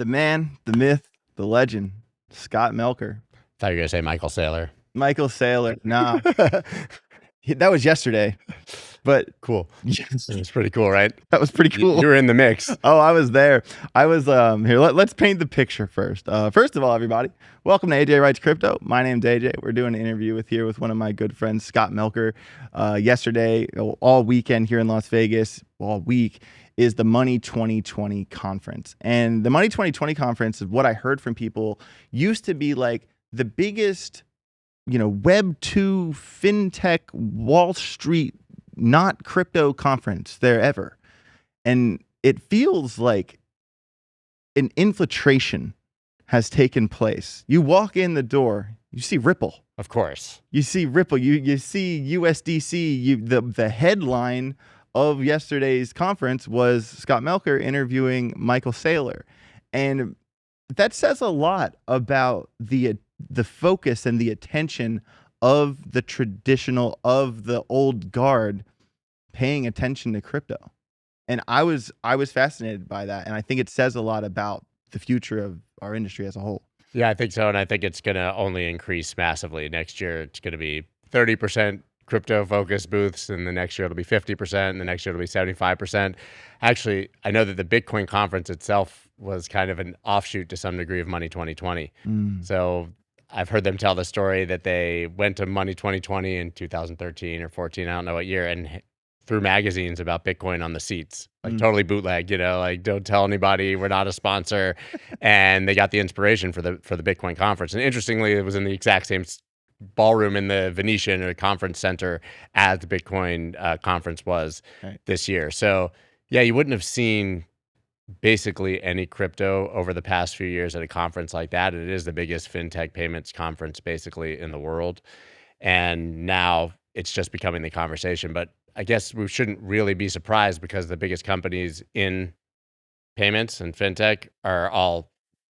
the man, the myth, the legend, Scott Melker. Thought you were going to say Micheal Saylor. Micheal Saylor. Nah, that was yesterday. But cool. yes, It's pretty cool, right? that was pretty cool. You were in the mix. Oh, I was there. I was here. Let's paint the picture first. First of all, everybody, welcome to AJ Writes Crypto. My name's AJ. We're doing an interview with one of my good friends, Scott Melker. Yesterday, all weekend here in Las Vegas, all week is the Money 2020 conference. And the Money 2020 conference is what I heard from people used to be like the biggest, Web 2 fintech Wall Street not crypto conference there ever. And it feels like an infiltration has taken place. You walk in the door, you see Ripple. Of course. You see Ripple, you see USDC. The headline of yesterday's conference was Scott Melker interviewing Micheal Saylor. And that says a lot about the focus and the attention of the traditional, of the old guard paying attention to crypto. And I was fascinated by that. And I think it says a lot about the future of our industry as a whole. Yeah, I think so. And I think it's going to only increase massively. Next year, it's going to be 30% crypto focused booths. And the next year, it'll be 50%. And the next year, it'll be 75%. Actually, I know that the Bitcoin conference itself was kind of an offshoot to some degree of Money 2020. So I've heard them tell the story that they went to Money 2020 in 2013 or 14, I don't know what year, and threw magazines about Bitcoin on the seats, like totally bootleg, like don't tell anybody, we're not a sponsor. And they got the inspiration for the Bitcoin conference. And interestingly, it was in the exact same ballroom in the Venetian or conference center as the Bitcoin conference was this year. So yeah, you wouldn't have seen basically any crypto over the past few years at a conference like that. It is the biggest fintech payments conference basically in the world. And now it's just becoming the conversation. But I guess we shouldn't really be surprised because the biggest companies in payments and fintech are all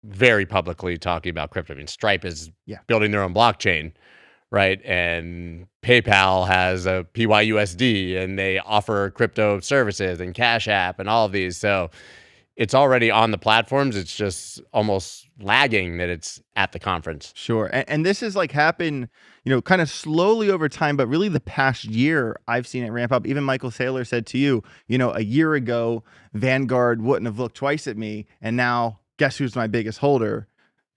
very publicly talking about crypto. I mean, Stripe is building their own blockchain, right? And PayPal has a PYUSD and they offer crypto services and Cash App and all of these. So it's already on the platforms. It's just almost lagging that it's at the conference. Sure. And this has like happened, kind of slowly over time, but really the past year, I've seen it ramp up. Even Micheal Saylor said to you, a year ago, Vanguard wouldn't have looked twice at me. And now guess who's my biggest holder?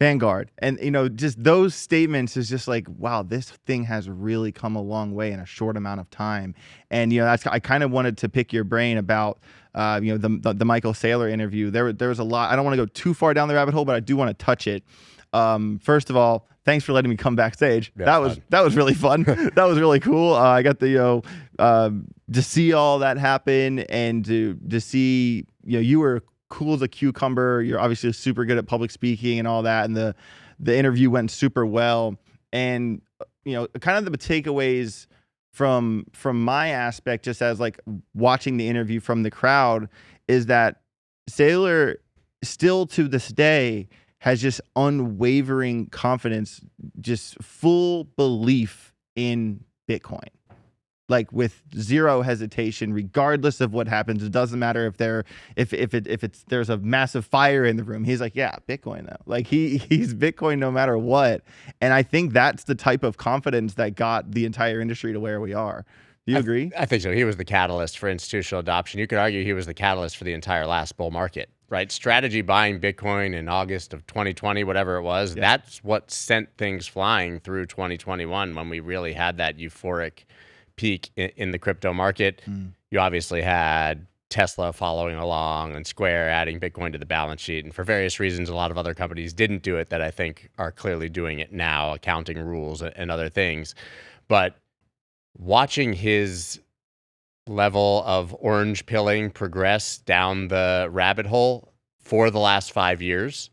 Vanguard. And, just those statements is just like, wow, this thing has really come a long way in a short amount of time. And, I kind of wanted to pick your brain about, the Micheal Saylor interview. There was a lot. I don't want to go too far down the rabbit hole, but I do want to touch it. First of all, thanks for letting me come backstage. Yeah, that was really fun. That was really cool. I got the, to see all that happen and to see, you were cool as a cucumber. You're obviously super good at public speaking and all that. And the interview went super well. And, kind of the takeaways from my aspect, just as like watching the interview from the crowd, is that Saylor still to this day has just unwavering confidence, just full belief in Bitcoin. Like with zero hesitation, regardless of what happens. It doesn't matter if there's a massive fire in the room. He's like, yeah, Bitcoin though. Like he's Bitcoin no matter what. And I think that's the type of confidence that got the entire industry to where we are. Do you agree? I think so. He was the catalyst for institutional adoption. You could argue he was the catalyst for the entire last bull market, right? Strategy buying Bitcoin in August of 2020, whatever it was, that's what sent things flying through 2021 when we really had that euphoric peak in the crypto market. You obviously had Tesla following along and Square adding Bitcoin to the balance sheet. And for various reasons, a lot of other companies didn't do it that I think are clearly doing it now, accounting rules and other things. But watching his level of orange pilling progress down the rabbit hole for the last 5 years,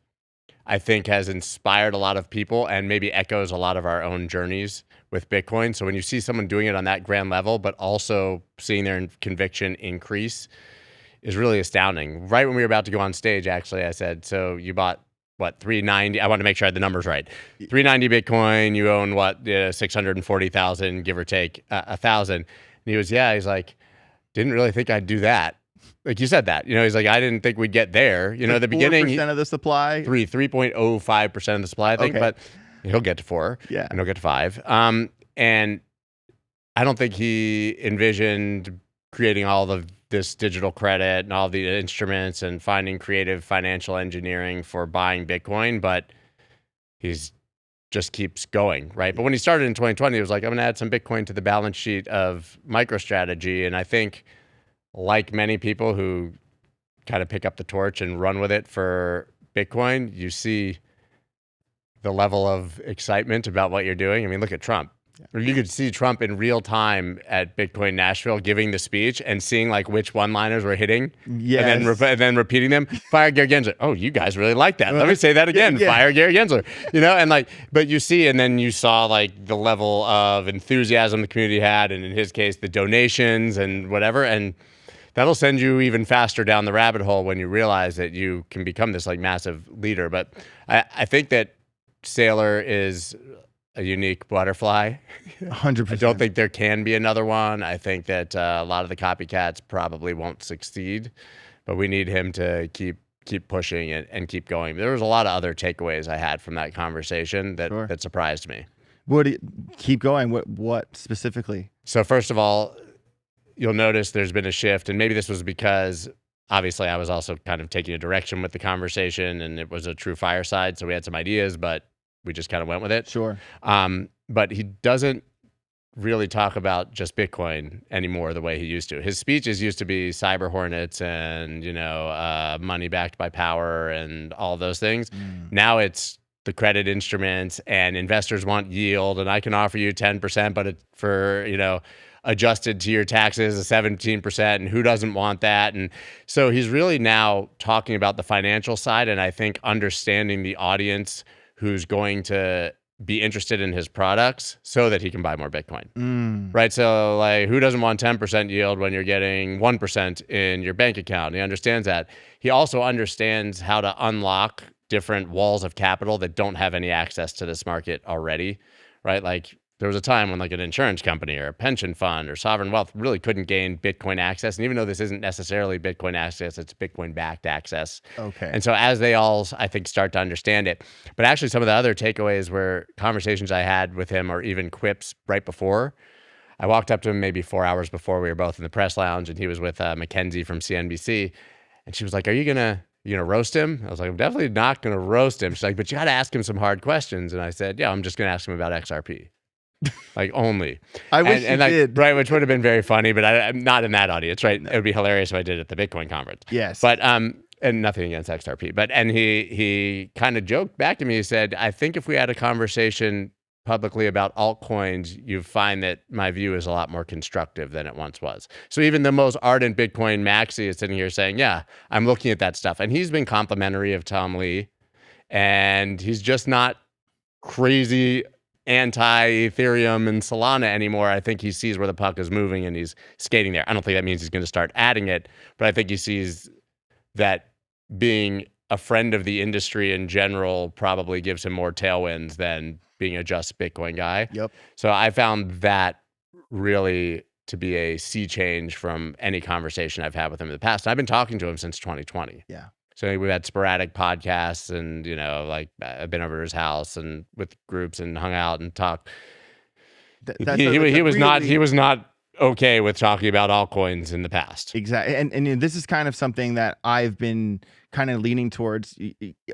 I think has inspired a lot of people and maybe echoes a lot of our own journeys with Bitcoin. So when you see someone doing it on that grand level, but also seeing their conviction increase is really astounding. Right when we were about to go on stage, actually, I said, so you bought what, 390? I want to make sure I had the numbers right. 390 Bitcoin, you own what, 640,000, give or take 1,000. And he was, yeah, he's like, didn't really think I'd do that. like you said that, he's like, I didn't think we'd get there. The beginning, 4% of the supply. 3.05% of the supply, I think, Okay. but he'll get to 4, Yeah. and he'll get to 5. And I don't think he envisioned creating all of this digital credit and all the instruments and finding creative financial engineering for buying Bitcoin, but he's just keeps going, right? But when he started in 2020, he was like, I'm going to add some Bitcoin to the balance sheet of MicroStrategy. And I think, like many people who kind of pick up the torch and run with it for Bitcoin, you see the level of excitement about what you're doing. I mean, look at Trump. You could see Trump in real time at Bitcoin Nashville giving the speech and seeing like which one-liners were hitting, Yes. and then repeating them. Fire Gary Gensler. Oh, you guys really like that. Let me say that again. Yeah. Fire Gary Gensler. And like, but you see, and then you saw like the level of enthusiasm the community had, and in his case, the donations and whatever, and that'll send you even faster down the rabbit hole when you realize that you can become this like massive leader. But I think that Saylor is a unique butterfly. 100%. I don't think there can be another one. I think that a lot of the copycats probably won't succeed, but we need him to keep pushing it and keep going. There was a lot of other takeaways I had from that conversation that surprised me. Keep going. What specifically? So first of all, you'll notice there's been a shift, and maybe this was because obviously I was also kind of taking a direction with the conversation, and it was a true fireside, so we had some ideas, but we just kind of went with it. Sure. But he doesn't really talk about just Bitcoin anymore the way he used to. His speeches used to be cyber hornets and, money backed by power and all those things. Now it's the credit instruments, and investors want yield, and I can offer you 10%, but for, adjusted to your taxes, a 17%, and who doesn't want that? And so he's really now talking about the financial side, and I think understanding the audience who's going to be interested in his products so that he can buy more Bitcoin, right? So like, who doesn't want 10% yield when you're getting 1% in your bank account? He understands that. He also understands how to unlock different walls of capital that don't have any access to this market already, right? Like, there was a time when like an insurance company or a pension fund or sovereign wealth really couldn't gain Bitcoin access. And even though this isn't necessarily Bitcoin access, it's Bitcoin backed access. Okay. And so as they all, I think, start to understand it, but actually some of the other takeaways were conversations I had with him, or even quips right before. I walked up to him maybe 4 hours before. We were both in the press lounge, and he was with Mackenzie from CNBC. And she was like, are you going to roast him? I was like, I'm definitely not going to roast him. She's like, but you got to ask him some hard questions. And I said, yeah, I'm just going to ask him about XRP. Like, only. I wish you did. Right, which would have been very funny, but I'm not in that audience, right? It would be hilarious if I did it at the Bitcoin conference. Yes. But and nothing against XRP, but he kind of joked back to me. He said, I think if we had a conversation publicly about altcoins, you find that my view is a lot more constructive than it once was. So even the most ardent Bitcoin maxi is sitting here saying, yeah, I'm looking at that stuff. And he's been complimentary of Tom Lee, and he's just not crazy anti-Ethereum and Solana anymore. I think he sees where the puck is moving and he's skating there. I don't think that means he's going to start adding it, but I think he sees that being a friend of the industry in general probably gives him more tailwinds than being a just Bitcoin guy. Yep. So I found that really to be a sea change from any conversation I've had with him in the past. And I've been talking to him since 2020. Yeah. So we've had sporadic podcasts, and like I've been over to his house and with groups and hung out and talked. He was not okay with talking about altcoins in the past. Exactly. And this is kind of something that I've been kind of leaning towards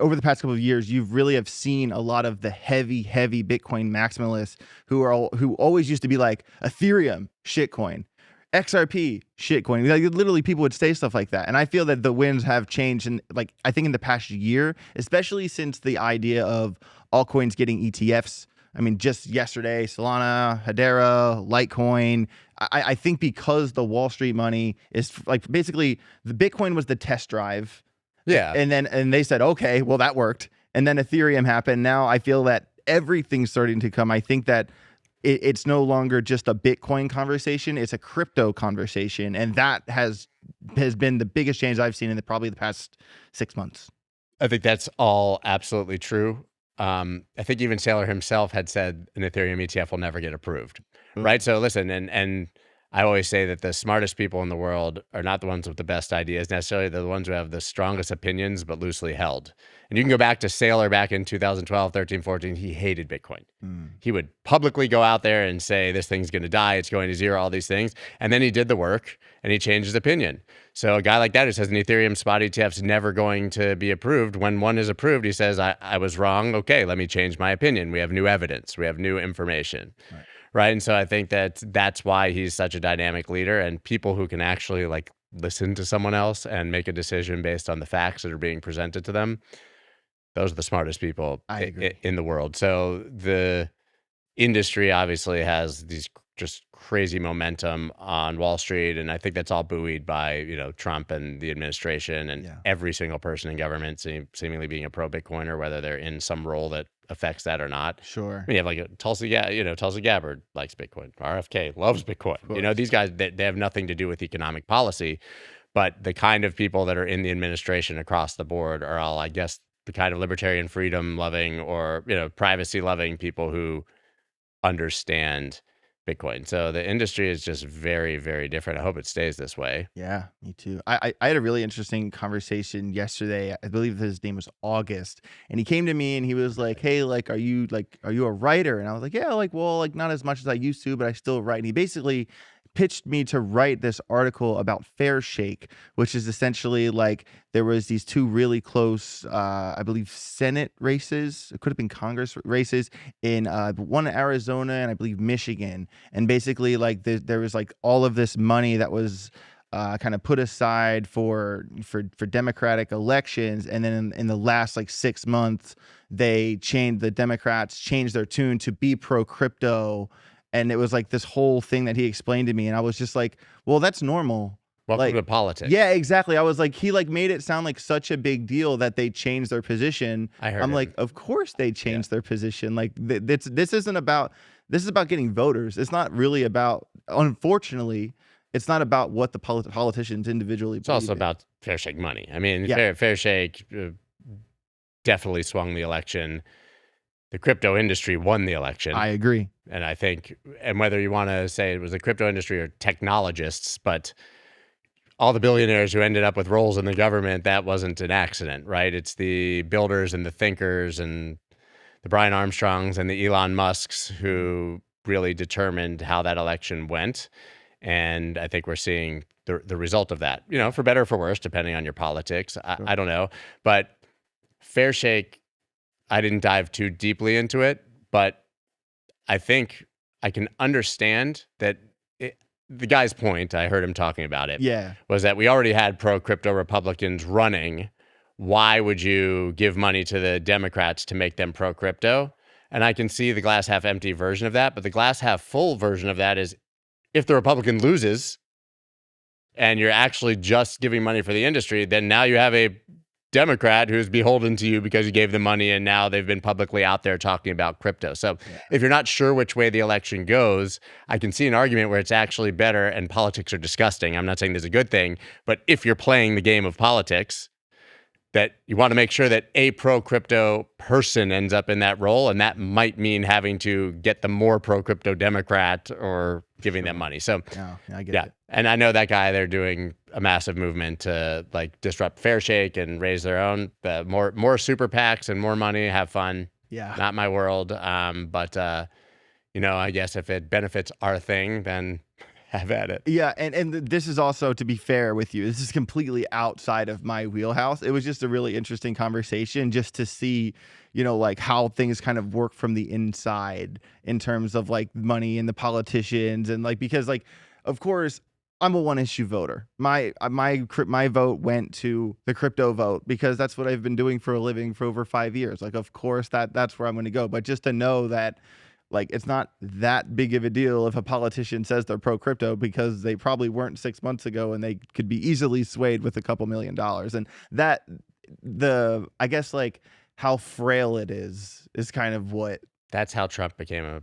over the past couple of years. You've really have seen a lot of the heavy Bitcoin maximalists who always used to be like Ethereum shitcoin, XRP shitcoin. Like, literally people would say stuff like that. And I feel that the winds have changed, and like I think in the past year, especially since the idea of altcoins getting ETFs. I mean, just yesterday, Solana, Hedera, Litecoin. I think because the Wall Street money is like, basically the Bitcoin was the test drive. Yeah. And they said, okay, well, that worked. And then Ethereum happened. Now I feel that everything's starting to come. I think that it's no longer just a Bitcoin conversation. It's a crypto conversation. And that has been the biggest change I've seen in probably the past 6 months. I think that's all absolutely true. I think even Saylor himself had said an Ethereum ETF will never get approved, right? So listen, and I always say that the smartest people in the world are not the ones with the best ideas necessarily. They're the ones who have the strongest opinions, but loosely held. And you can go back to Saylor back in 2012, 13, 14. He hated Bitcoin. He would publicly go out there and say, this thing's going to die. It's going to zero, all these things. And then he did the work and he changed his opinion. So a guy like that who says an Ethereum spot ETF is never going to be approved. When one is approved, he says, I was wrong. Okay, let me change my opinion. We have new evidence. We have new information. Right. And so I think that that's why he's such a dynamic leader, and people who can actually like listen to someone else and make a decision based on the facts that are being presented to them. Those are the smartest people in the world. So the industry obviously has these just crazy momentum on Wall Street. And I think that's all buoyed by, Trump and the administration and every single person in government seemingly being a pro Bitcoiner, whether they're in some role that affects that or not. Sure. I mean, you have like Tulsi Gabbard likes Bitcoin. RFK loves Bitcoin. These guys, they have nothing to do with economic policy, but the kind of people that are in the administration across the board are all, I guess, the kind of libertarian freedom loving or, privacy loving people who understand Bitcoin. So the industry is just very, very different. I hope it stays this way. Yeah, me too. I had a really interesting conversation yesterday. I believe his name was August, and he came to me and he was like, "Hey, are you a writer?" And I was like, "Yeah, not as much as I used to, but I still write." And he basically pitched me to write this article about Fair Shake, which is essentially there was these two really close, I believe, Senate races. It could have been Congress races in one in Arizona and I believe Michigan. And basically there was all of this money that was kind of put aside for Democratic elections. And then in the last 6 months, the Democrats changed their tune to be pro crypto. And it was this whole thing that he explained to me. And I was just like, well, that's normal. Welcome to politics. Yeah, exactly. I was like, he made it sound like such a big deal that they changed their position. I'm like, of course they changed their position. This is about getting voters. It's not really about, unfortunately, it's not about what the politicians individually It's also about Fair Shake money. I mean, Fair Shake definitely swung the election. The crypto industry won the election. I agree. And I think, and whether you want to say it was the crypto industry or technologists, but all the billionaires who ended up with roles in the government, that wasn't an accident, right? It's the builders and the thinkers and the Brian Armstrongs and the Elon Musks who really determined how that election went. And I think we're seeing the result of that, for better or for worse, depending on your politics. I don't know. But Fair Shake, I didn't dive too deeply into it, but I think I can understand that the guy's point, I heard him talking about it, was that we already had pro-crypto Republicans running. Why would you give money to the Democrats to make them pro-crypto? And I can see the glass half empty version of that, but the glass half full version of that is if the Republican loses and you're actually just giving money for the industry, then now you have a Democrat who's beholden to you because you gave them money and now they've been publicly out there talking about crypto. So if you're not sure which way the election goes, I can see an argument where it's actually better, and politics are disgusting. I'm not saying there's a good thing, but if you're playing the game of politics, that you want to make sure that a pro-crypto person ends up in that role, and that might mean having to get the more pro-crypto Democrat or giving them money. So I get it. And I know that guy, they're doing a massive movement to disrupt Fair Shake and raise their own, more super PACs and more money, have fun. Yeah. Not my world. But I guess if it benefits our thing, then have at it. Yeah, and this is also, to be fair with you, this is completely outside of my wheelhouse. It was just a really interesting conversation just to see, how things kind of work from the inside in terms of money and the politicians and because of course I'm a one issue voter. My vote went to the crypto vote because that's what I've been doing for a living for over 5 years. Of course that's where I'm going to go. But just to know that it's not that big of a deal if a politician says they're pro crypto, because they probably weren't 6 months ago and they could be easily swayed with a couple $1 million. And that I guess how frail it is kind of what. That's how Trump became a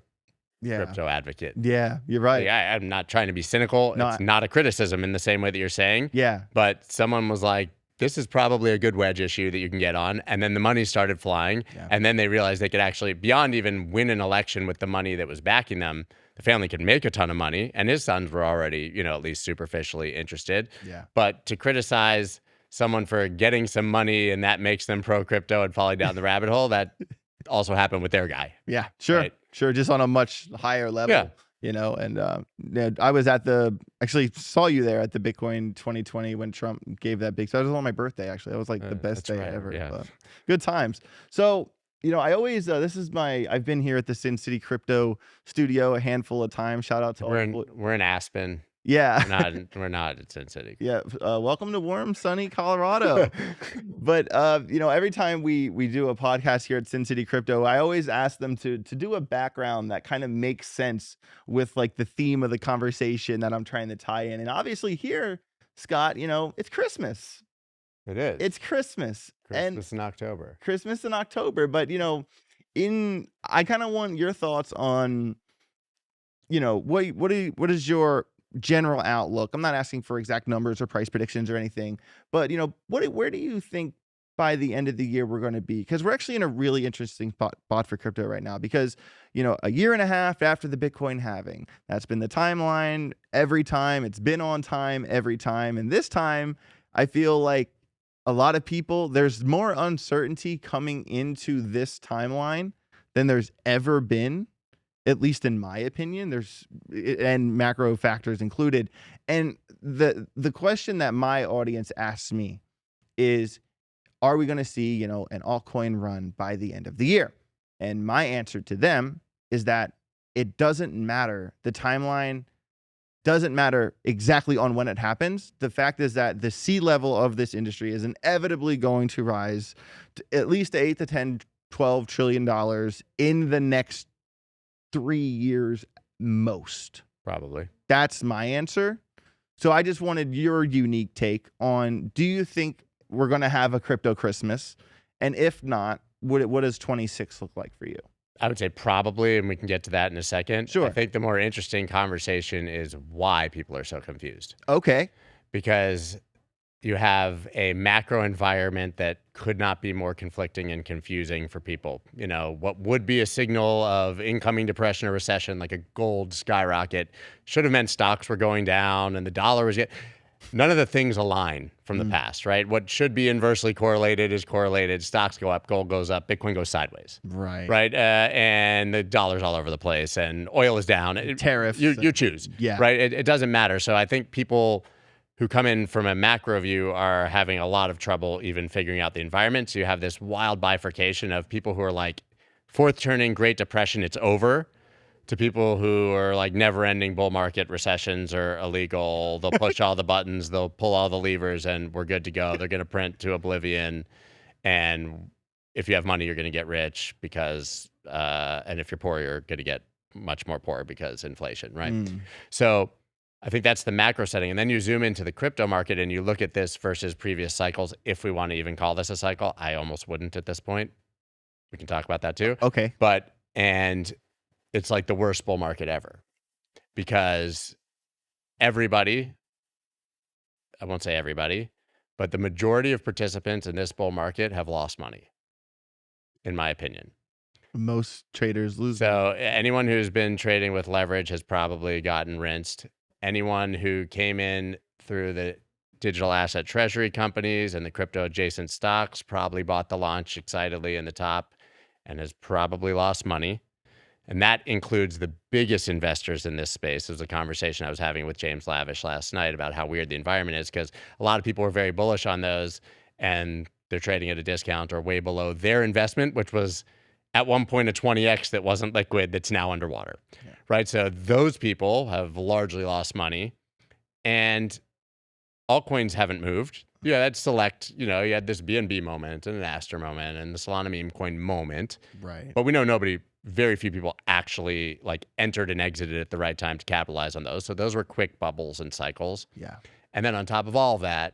crypto advocate. Yeah, you're right. I'm not trying to be cynical. No, it's not a criticism in the same way that you're saying. Yeah. But someone was like, this is probably a good wedge issue that you can get on. And then the money started flying. Yeah. And then they realized they could actually, beyond even win an election with the money that was backing them, the family could make a ton of money. And his sons were already, at least superficially interested. Yeah. But to criticize someone for getting some money and that makes them pro crypto and falling down the rabbit hole, that also happened with their guy. Yeah, sure. Right? Sure. Just on a much higher level. Yeah. And I was actually saw you there at the Bitcoin 2020 when Trump gave that big. So it was on my birthday, actually. That was like the best day ever. Yeah. But good times. So, I always, I've been here at the Sin City Crypto Studio a handful of times. Shout out to we're in Aspen. Yeah. We're not at Sin City. Yeah. Welcome to warm, sunny Colorado. But, every time we do a podcast here at Sin City Crypto, I always ask them to do a background that kind of makes sense with like the theme of the conversation that I'm trying to tie in. And obviously here, Scott, it's Christmas. It is. It's Christmas. Christmas in October. Christmas in October. But, I kind of want your thoughts on, what is your general outlook? I'm not asking for exact numbers or price predictions or anything, but where do you think by the end of the year we're going to be? Because we're actually in a really interesting spot for crypto right now, because a year and a half after the Bitcoin halving, that's been the timeline every time. It's been on time every time, and this time I feel like a lot of people, there's more uncertainty coming into this timeline than there's ever been. At least in my opinion, and macro factors included. And the question that my audience asks me is, are we going to see, an altcoin run by the end of the year? And my answer to them is that it doesn't matter. The timeline doesn't matter exactly on when it happens. The fact is that the C level of this industry is inevitably going to rise to at least 8 to 10, $12 trillion in the next 3 years most. Probably. That's my answer. So I just wanted your unique take on, do you think we're going to have a crypto Christmas? And if not, what does 26 look like for you? I would say probably, and we can get to that in a second. Sure. I think the more interesting conversation is why people are so confused. Okay. Because you have a macro environment that could not be more conflicting and confusing for people. What would be a signal of incoming depression or recession, like a gold skyrocket, should have meant stocks were going down and the dollar was none of the things align from the past, right? What should be inversely correlated is correlated. Stocks go up, gold goes up, Bitcoin goes sideways. Right. Right. And the dollar's all over the place and oil is down. Tariffs. You choose. Yeah. Right. It doesn't matter. So I think people who come in from a macro view are having a lot of trouble even figuring out the environment. So you have this wild bifurcation of people who are like, fourth turning Great Depression, it's over, to people who are like never ending bull market, recessions are illegal. They'll push all the buttons, they'll pull all the levers, and we're good to go. They're going to print to oblivion. And if you have money, you're going to get rich because, and if you're poor, you're going to get much more poor because inflation, right? So I think that's the macro setting. And then you zoom into the crypto market and you look at this versus previous cycles. If we want to even call this a cycle, I almost wouldn't at this point. We can talk about that too. Okay. And it's like the worst bull market ever because everybody, I won't say everybody, but the majority of participants in this bull market have lost money, in my opinion. Most traders lose. So anyone who's been trading with leverage has probably gotten rinsed. Anyone who came in through the digital asset treasury companies and the crypto adjacent stocks probably bought the launch excitedly in the top and has probably lost money. And that includes the biggest investors in this space. It was a conversation I was having with James Lavish last night about how weird the environment is because a lot of people were very bullish on those and they're trading at a discount or way below their investment, which was at one point a 20x that wasn't liquid that's now underwater, right? So those people have largely lost money and altcoins haven't moved. Yeah, that's select, you had this BNB moment and an Aster moment and the Solana meme coin moment. Right. But we know very few people actually like entered and exited at the right time to capitalize on those. So those were quick bubbles and cycles. Yeah. And then on top of all of that,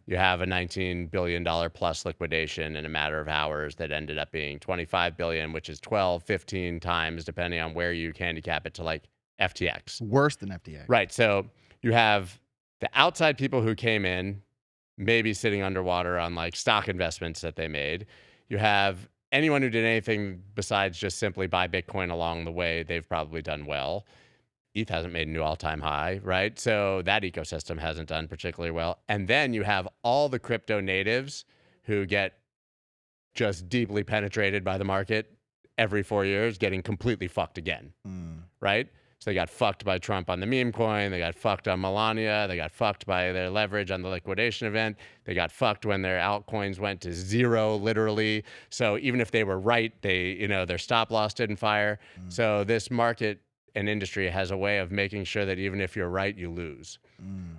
you have a $19 billion plus liquidation in a matter of hours that ended up being 25 billion, which is 12, 15 times, depending on where you handicap it, to like FTX. Worse than FTX. Right. So you have the outside people who came in maybe sitting underwater on like stock investments that they made. You have anyone who did anything besides just simply buy Bitcoin along the way, they've probably done well. ETH hasn't made a new all-time high, right? So that ecosystem hasn't done particularly well. And then you have all the crypto natives who get just deeply penetrated by the market every 4 years, getting completely fucked again, right? So they got fucked by Trump on the meme coin. They got fucked on Melania. They got fucked by their leverage on the liquidation event. They got fucked when their altcoins went to zero, literally. So even if they were right, their stop loss didn't fire. So this market and industry has a way of making sure that even if you're right, you lose.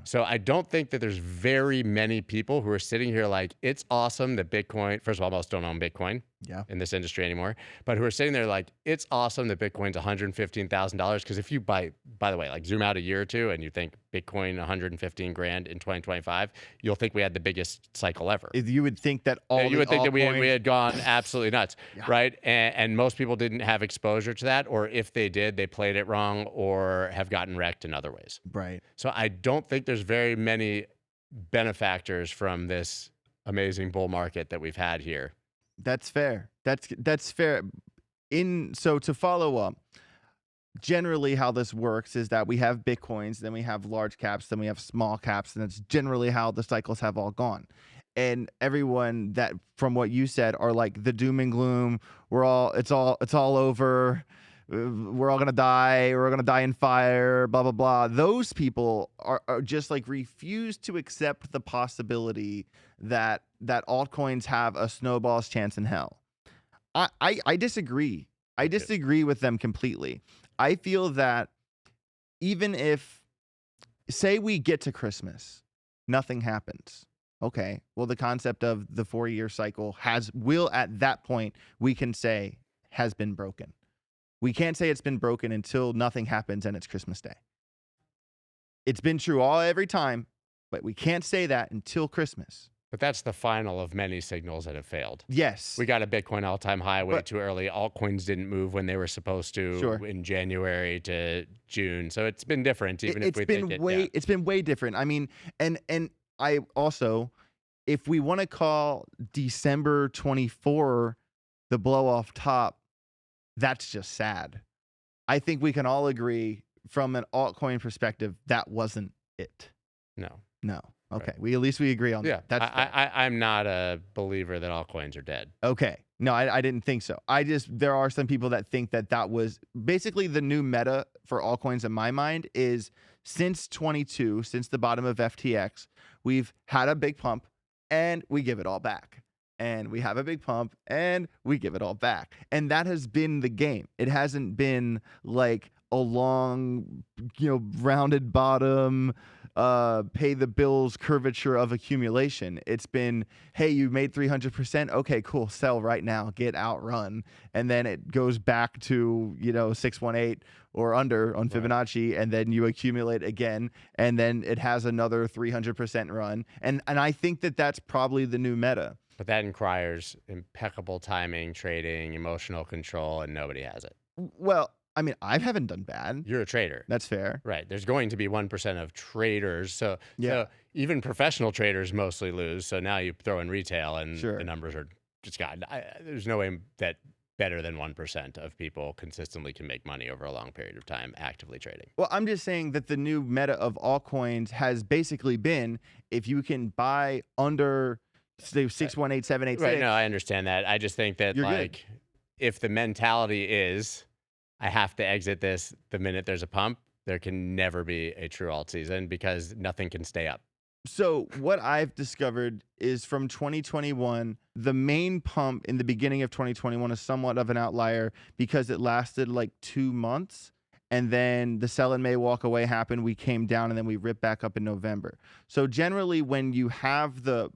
So I don't think that there's very many people who are sitting here like, it's awesome that Bitcoin, first of all, most don't own Bitcoin in this industry anymore, but who are sitting there like, it's awesome that Bitcoin's $115,000. Because if you by the way, like zoom out a year or two and you think Bitcoin 115 grand in 2025, you'll think we had the biggest cycle ever. You would think that you would think that we had gone absolutely nuts, right? And most people didn't have exposure to that, or if they did, they played it wrong or have gotten wrecked in other ways. Right. So I don't think there's very many benefactors from this amazing bull market that we've had here. That's fair. That's fair. So to follow up, generally how this works is that we have Bitcoins, then we have large caps, then we have small caps, and that's generally how the cycles have all gone. And everyone that, from what you said, are like the doom and gloom. It's all over. We're all gonna die. We're gonna die in fire. Blah blah blah. Those people are just like refuse to accept the possibility that altcoins have a snowball's chance in hell. I disagree. I disagree with them completely. I feel that even if, say, we get to Christmas, nothing happens. Okay, well, the concept of the 4-year cycle will at that point we can say has been broken. We can't say it's been broken until nothing happens and it's Christmas Day. It's been true every time, but we can't say that until Christmas. But that's the final of many signals that have failed. Yes. We got a Bitcoin all-time high way too early. Altcoins didn't move when they were supposed to in January to June. So it's been different, even if we think it. It's been way different. I mean, and I also, if we want to call December 24 the blow off top, that's just sad. I think we can all agree from an altcoin perspective that wasn't it. No. Okay. Right. At least we agree on that. That's I'm not a believer that altcoins are dead. Okay. No, I didn't think so. There are some people that think that was basically the new meta for altcoins in my mind is since the bottom of FTX, we've had a big pump and we give it all back. And we have a big pump and we give it all back. And that has been the game. It hasn't been like a long, rounded bottom, pay the bills curvature of accumulation. It's been, hey, you made 300%. Okay, cool. Sell right now. Get outrun. And then it goes back to, 618 or under on Fibonacci. And then you accumulate again. And then it has another 300% run. And I think that's probably the new meta. But that requires impeccable timing, trading, emotional control, and nobody has it. Well, I mean, I haven't done bad. You're a trader. That's fair. Right. There's going to be 1% of traders. So even professional traders mostly lose. So now you throw in retail and the numbers are just God. There's no way that better than 1% of people consistently can make money over a long period of time actively trading. Well, I'm just saying that the new meta of altcoins has basically been if you can buy under 618786. Right. No, I understand that. I just think that if the mentality is I have to exit this the minute there's a pump, there can never be a true alt season because nothing can stay up. So what I've discovered is from 2021, the main pump in the beginning of 2021 is somewhat of an outlier because it lasted like 2 months. And then the sell and May walk away happened. We came down and then we ripped back up in November. So generally, when you have the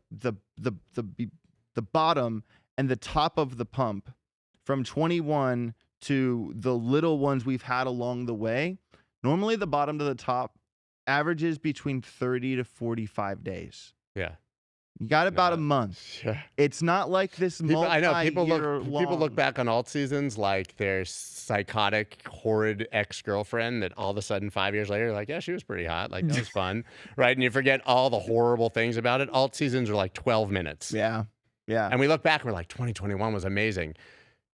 bottom and the top of the pump from 21 to the little ones we've had along the way, normally the bottom to the top averages between 30 to 45 days. Yeah. You got about a month. Yeah. It's not like this I know people multi-year-long- look back on alt seasons like their psychotic, horrid ex-girlfriend that all of a sudden 5 years later, like, yeah, she was pretty hot. Like, that was fun, right? And you forget all the horrible things about it. Alt seasons are like 12 minutes. Yeah. Yeah. And we look back and we're like, 2021 was amazing.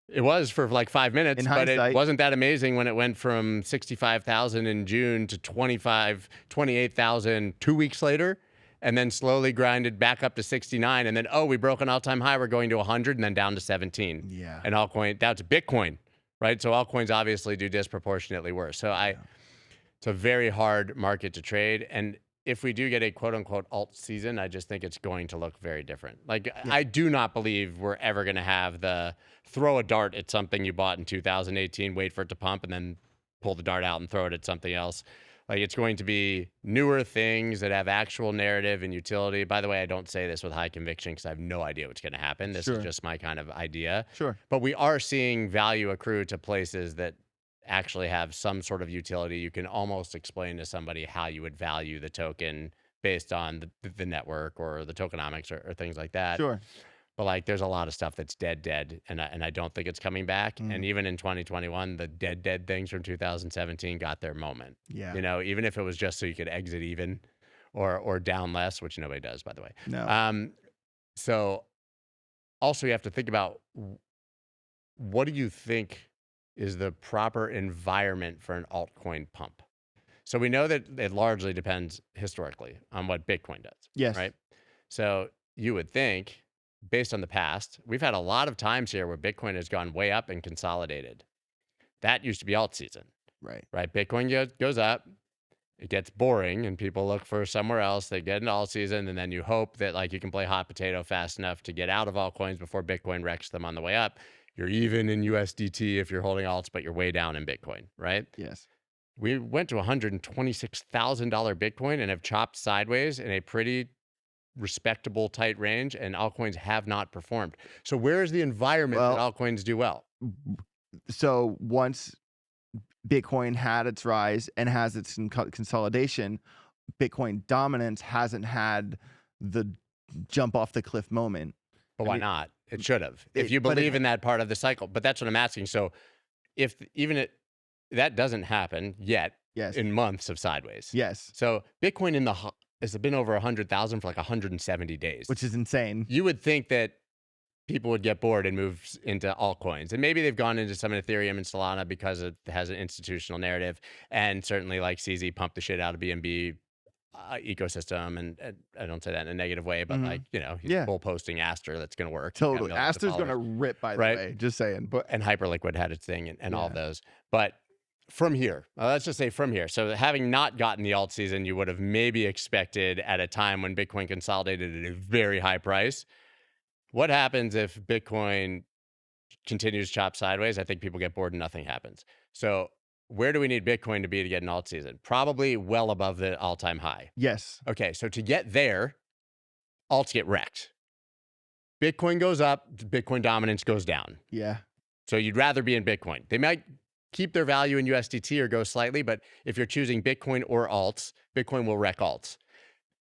It was for like 5 minutes, In but it hindsight. wasn't that amazing when it went from 65,000 in June to 28,000 2 weeks later, and then slowly grinded back up to 69. And then, oh, we broke an all-time high. We're going to 100 and then down to 17. Yeah. And altcoin, that's Bitcoin, right? So altcoins obviously do disproportionately worse. So it's a very hard market to trade. And if we do get a quote unquote alt season, I just think it's going to look very different. Like, I do not believe we're ever going to have the throw a dart at something you bought in 2018, wait for it to pump, and then pull the dart out and throw it at something else. Like, it's going to be newer things that have actual narrative and utility. By the way, I don't say this with high conviction because I have no idea what's going to happen. This is just my kind of idea. Sure. But we are seeing value accrue to places that actually have some sort of utility. You can almost explain to somebody how you would value the token based on the network or the tokenomics or things like that. Sure. But like, there's a lot of stuff that's dead, and I don't think it's coming back. And even in 2021, the dead things from 2017 got their moment. Yeah. You know, even if it was just so you could exit even, or down less, which nobody does, by the way. No. So also you have to think about, what do you think is the proper environment for an altcoin pump? So we know that it largely depends historically on what Bitcoin does. Yes. Right. So you would think, based on the past, we've had a lot of times here where Bitcoin has gone way up and consolidated. That used to be alt season, Right. right? Bitcoin goes up, it gets boring, and people look for somewhere else. They get into alt season, and then you hope that like you can play hot potato fast enough to get out of altcoins before Bitcoin wrecks them on the way up. You're even in USDT if you're holding alts, but you're way down in Bitcoin, right? Yes. We went to $126,000 Bitcoin and have chopped sideways in a pretty respectable tight range, and altcoins have not performed. So where is the environment that altcoins do well? So once Bitcoin had its rise and has its consolidation, Bitcoin dominance hasn't had the jump off the cliff moment. But why not? It should have. If you believe in that part of the cycle. But that's what I'm asking. So if even that doesn't happen yet, in months of sideways. Yes. So Bitcoin has been over 100,000 for like 170 days, which is insane. You would think that people would get bored and move into altcoins, and maybe they've gone into some Ethereum and Solana because it has an institutional narrative, and certainly like CZ pumped the shit out of BNB ecosystem, and I don't say that in a negative way, but like, you know, he's full posting Aster, that's going to work. Totally. Aster's going to rip, by the way, just saying. But and Hyperliquid had its thing and all of those, but from here, let's just say from here. So having not gotten the alt season, you would have maybe expected at a time when Bitcoin consolidated at a very high price. What happens if Bitcoin continues to chop sideways? I think people get bored and nothing happens. So where do we need Bitcoin to be to get an alt season? Probably well above the all-time high. Yes. Okay, so to get there, alts get wrecked. Bitcoin goes up, Bitcoin dominance goes down. Yeah. So you'd rather be in Bitcoin. They might keep their value in USDT or go slightly, but if you're choosing Bitcoin or alts, Bitcoin will wreck alts.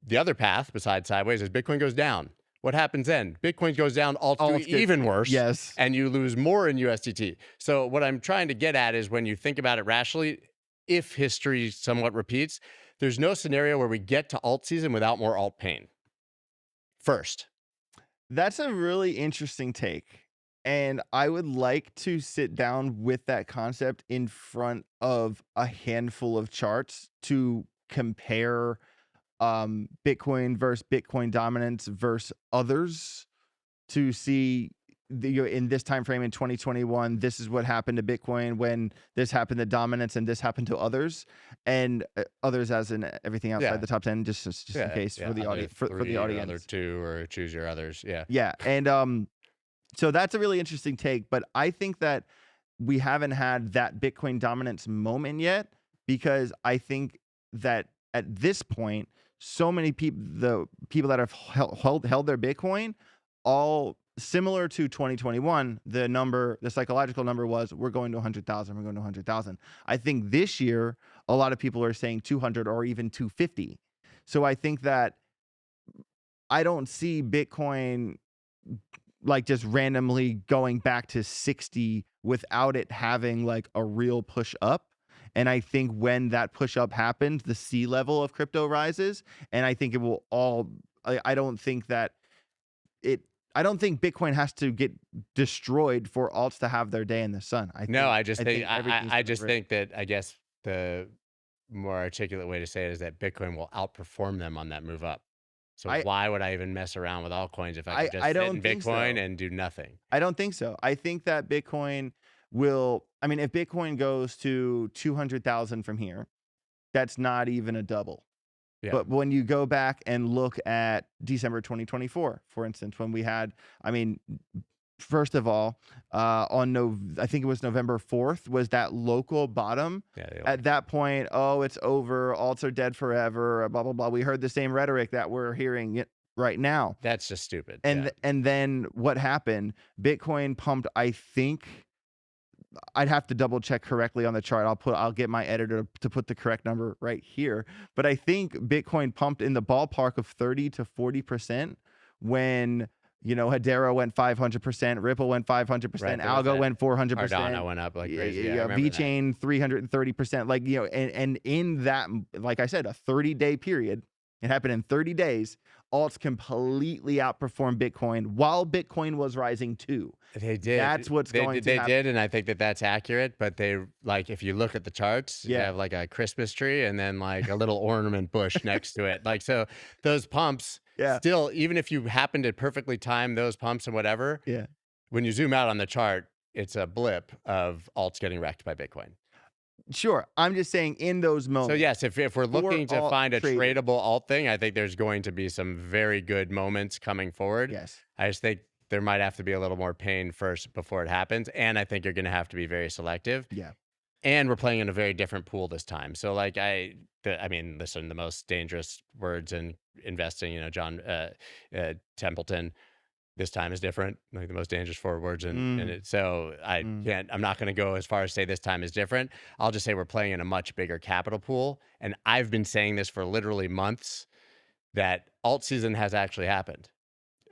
The other path besides sideways is Bitcoin goes down. What happens then? Bitcoin goes down, alts do even worse. Yes. And you lose more in USDT. So what I'm trying to get at is, when you think about it rationally, if history somewhat repeats, there's no scenario where we get to alt season without more alt pain. First. That's a really interesting take. And I would like to sit down with that concept in front of a handful of charts to compare Bitcoin versus Bitcoin dominance versus others, to see in this time frame in 2021, this is what happened to Bitcoin when this happened to dominance and this happened to others, and others as in everything outside the top 10, just in case for the audience, for the audience. Other two, or choose your others. Yeah. And so that's a really interesting take, but I think that we haven't had that Bitcoin dominance moment yet, because I think that at this point, so many people, the people that have held their Bitcoin, all similar to 2021, the psychological number was, we're going to 100,000, we're going to 100,000. I think this year, a lot of people are saying 200 or even 250. So I think that I don't see Bitcoin like just randomly going back to 60 without it having like a real push up. And I think when that push up happens, the sea level of crypto rises. And I think it will all, I don't think that I don't think Bitcoin has to get destroyed for alts to have their day in the sun. I just think everything's I gonna just rip. think that I guess the more articulate way to say it is that Bitcoin will outperform them on that move up. So I why would I even mess around with altcoins if I could just I sit don't in think Bitcoin so. and do nothing? I don't think so. I think that Bitcoin will, I mean, if Bitcoin goes to 200,000 from here, that's not even a double. Yeah. But when you go back and look at December 2024, for instance, when we had, I mean, first of all, I think it was November 4th was that local bottom. Yeah, At that point, oh, it's over. Alts are dead forever. Blah blah blah. We heard the same rhetoric that we're hearing right now. that's just stupid. And and then what happened? Bitcoin pumped. I think I'd have to double check correctly on the chart. I'll get my editor to put the correct number right here. But I think Bitcoin pumped in the ballpark of 30 to 40% when, you know, Hedera went 500%, Ripple went 500%, Right, Algo went 400%. Cardano went up like crazy. Yeah, I Yeah, remember that. VeChain 330%. Like, you know, and in that, like I said, a 30-day period, it happened in 30 days. Alts completely outperformed Bitcoin while Bitcoin was rising too. They did. That's what's going to happen. They did, and I think that that's accurate. But they, like, if you look at the charts, you have like a Christmas tree and then like a little ornament bush next to it. Like, so those pumps, still, even if you happen to perfectly time those pumps and whatever, when you zoom out on the chart, it's a blip of alts getting wrecked by Bitcoin. Sure. I'm just saying in those moments. So yes, if we're looking to find a tradable alt thing, I think there's going to be some very good moments coming forward. Yes. I just think there might have to be a little more pain first before it happens. And I think you're going to have to be very selective. Yeah. And we're playing in a very different pool this time. So like I mean, listen, the most dangerous words in investing, you know, John Templeton, this time is different, like the most dangerous 4 words in it. So I'm not going to go as far as say this time is different. I'll just say we're playing in a much bigger capital pool. And I've been saying this for literally months that alt season has actually happened.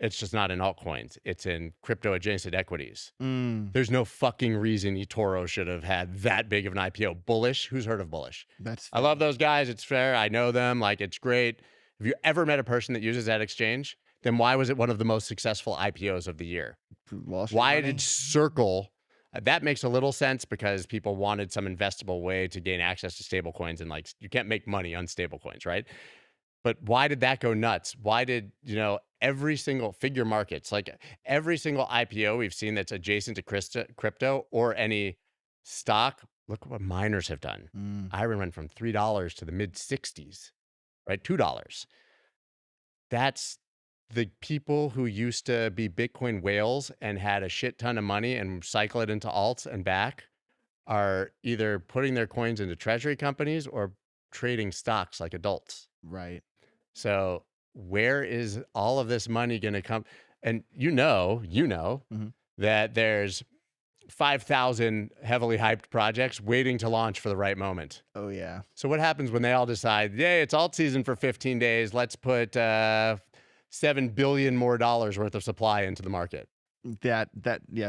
It's just not in altcoins. It's in crypto adjacent equities. There's no fucking reason eToro should have had that big of an IPO. Bullish. Who's heard of Bullish? I love those guys. It's fair. I know them. Like, it's great. Have you ever met a person that uses that exchange? Then why was it one of the most successful IPOs of the year? Why did Circle? That makes a little sense because people wanted some investable way to gain access to stable coins, and like you can't make money on stable coins, right? But why did that go nuts? Why did, you know, every single figure markets, like every single IPO we've seen that's adjacent to crypto or any stock, look what miners have done. Iron went from $3 to the mid 60s, right? $2. That's the people who used to be Bitcoin whales and had a shit ton of money and cycle it into alts and back are either putting their coins into treasury companies or trading stocks like adults. Right. So where is all of this money going to come? And you know that there's 5,000 heavily hyped projects waiting to launch for the right moment. Oh yeah. So what happens when they all decide, yay, it's alt season for 15 days. Let's put $7 billion more worth of supply into the market. Yeah.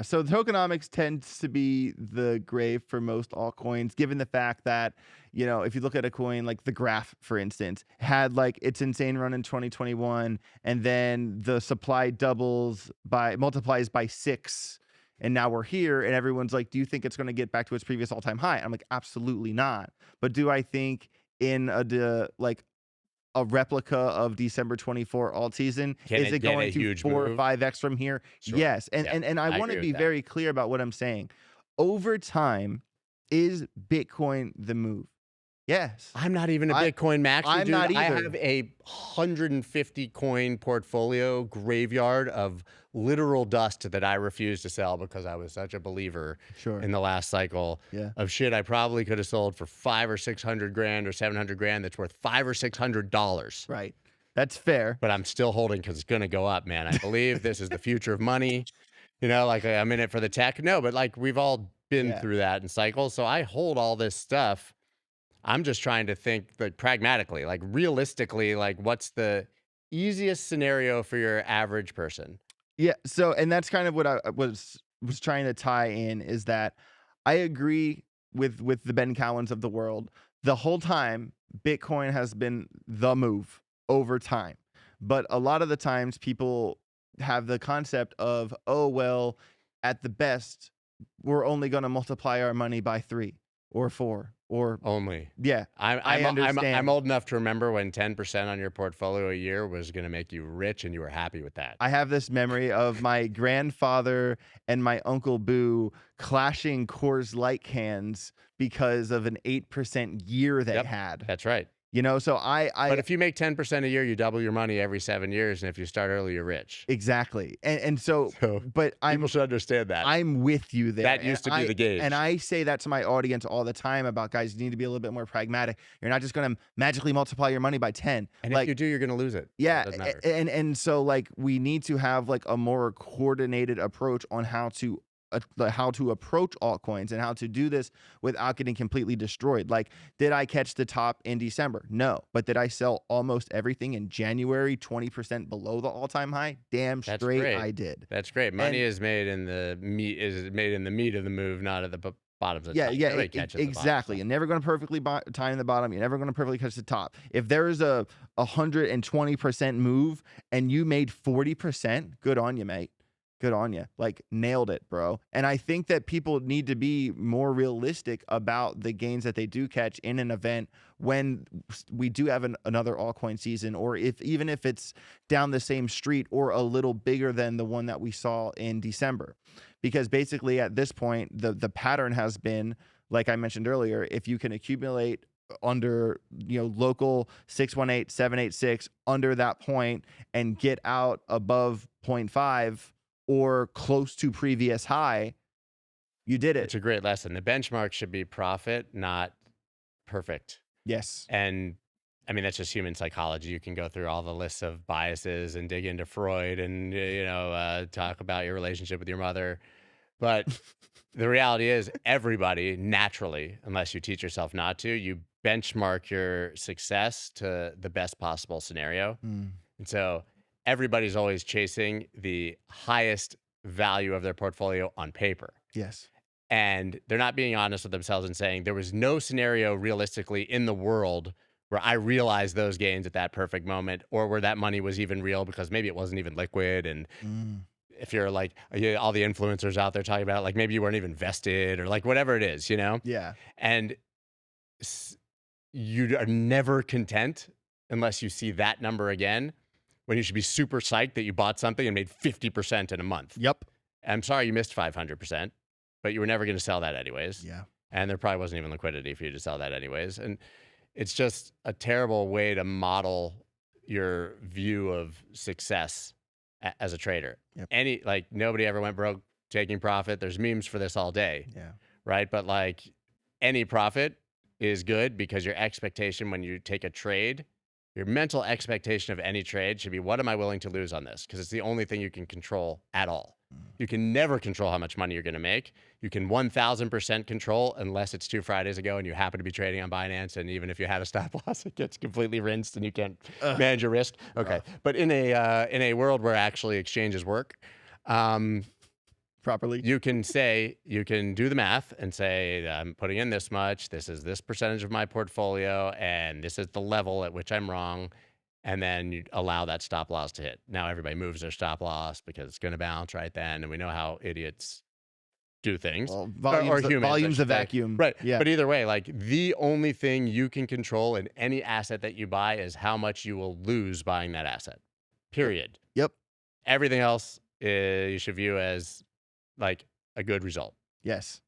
So tokenomics tends to be the grave for most altcoins, given the fact that, you know, if you look at a coin like the Graph, for instance, had like its insane run in 2021, and then the supply multiplies by 6. And now we're here, and everyone's like, do you think it's going to get back to its previous all-time high? I'm like, absolutely not. But do I think in a replica of December 24 alt season, is it going to 4 or 5x from here? Sure. Yes. And I want to be very clear about what I'm saying. Over time, is Bitcoin the move? Yes. I'm not even a Bitcoin maxi, I'm dude. not either. I have a 150 coin portfolio graveyard of literal dust that I refuse to sell because I was such a believer in the last cycle of shit I probably could have sold for $500 or $600 grand or $700 grand that's worth $500 or $600. Right. That's fair. But I'm still holding because it's going to go up, man. I believe this is the future of money. You know, like I'm in it for the tech. No, but like we've all been through that in cycles. So I hold all this stuff. I'm just trying to think like pragmatically, like realistically, like what's the easiest scenario for your average person. Yeah. So, and that's kind of what I was trying to tie in, is that I agree with the Ben Cowens of the world. The whole time, Bitcoin has been the move over time. But a lot of the times people have the concept of, oh, well, at the best, we're only going to multiply our money by 3 or 4 or Only. yeah. I understand. I'm old enough to remember when 10% on your portfolio a year was going to make you rich, and you were happy with that. I have this memory of my grandfather and my Uncle Boo clashing Coors Light cans because of an 8% year they had. That's right. You know, so But if you make 10% a year, you double your money every 7 years, and if you start early, you're rich. Exactly. And so but people should understand that. I'm with you there. That used to be the gauge. And I say that to my audience all the time about, guys, you need to be a little bit more pragmatic. You're not just going to magically multiply your money by 10. And if you do, you're going to lose it. Yeah. Doesn't matter. And so like we need to have like a more coordinated approach on how to approach altcoins and how to do this without getting completely destroyed. Like, did I catch the top in December? No. But did I sell almost everything in January, 20% below the all-time high? Damn straight I did. That's great. Money is made in the meat of the move, not at the bottoms of the top. Yeah, exactly. You're never going to perfectly time the bottom. You're never going to perfectly catch the top. If there is a 120% move and you made 40%, good on you, mate. Good on you. Like, nailed it, bro. And I think that people need to be more realistic about the gains that they do catch in an event when we do have another altcoin season, or even if it's down the same street or a little bigger than the one that we saw in December. Because basically at this point, the pattern has been, like I mentioned earlier, if you can accumulate under, local 618, 786 under that point and get out above 0.5 or close to previous high, you did it. It's a great lesson. The benchmark should be profit, not perfect. Yes. And I mean, that's just human psychology. You can go through all the lists of biases and dig into Freud and, talk about your relationship with your mother. But the reality is everybody naturally, unless you teach yourself not to, you benchmark your success to the best possible scenario. And so everybody's always chasing the highest value of their portfolio on paper. Yes. And they're not being honest with themselves and saying there was no scenario realistically in the world where I realized those gains at that perfect moment, or where that money was even real because maybe it wasn't even liquid. And if you're like all the influencers out there talking about it, like maybe you weren't even vested or like whatever it is, Yeah. And you are never content unless you see that number again, when you should be super psyched that you bought something and made 50% in a month. Yep. I'm sorry you missed 500%, but you were never going to sell that anyways. Yeah. And there probably wasn't even liquidity for you to sell that anyways. And it's just a terrible way to model your view of success as a trader. Yep. Nobody ever went broke taking profit. There's memes for this all day. Yeah. Right. But like, any profit is good because your expectation when you take a trade, your mental expectation of any trade should be, what am I willing to lose on this? Because it's the only thing you can control at all. You can never control how much money you're going to make. You can 1000% control unless it's 2 Fridays ago and you happen to be trading on Binance. And even if you had a stop loss, it gets completely rinsed and you can't manage your risk. Okay. But in a world where actually exchanges work, properly, you can do the math and say, I'm putting in this much, this is this percentage of my portfolio, and this is the level at which I'm wrong. And then you allow that stop loss to hit. Now everybody moves their stop loss because it's going to bounce right then. And we know how idiots do things. Well, volumes of vacuum. Right. Yeah. But either way, like, the only thing you can control in any asset that you buy is how much you will lose buying that asset. Period. Yep. Everything else you should view as like a good result. Yes.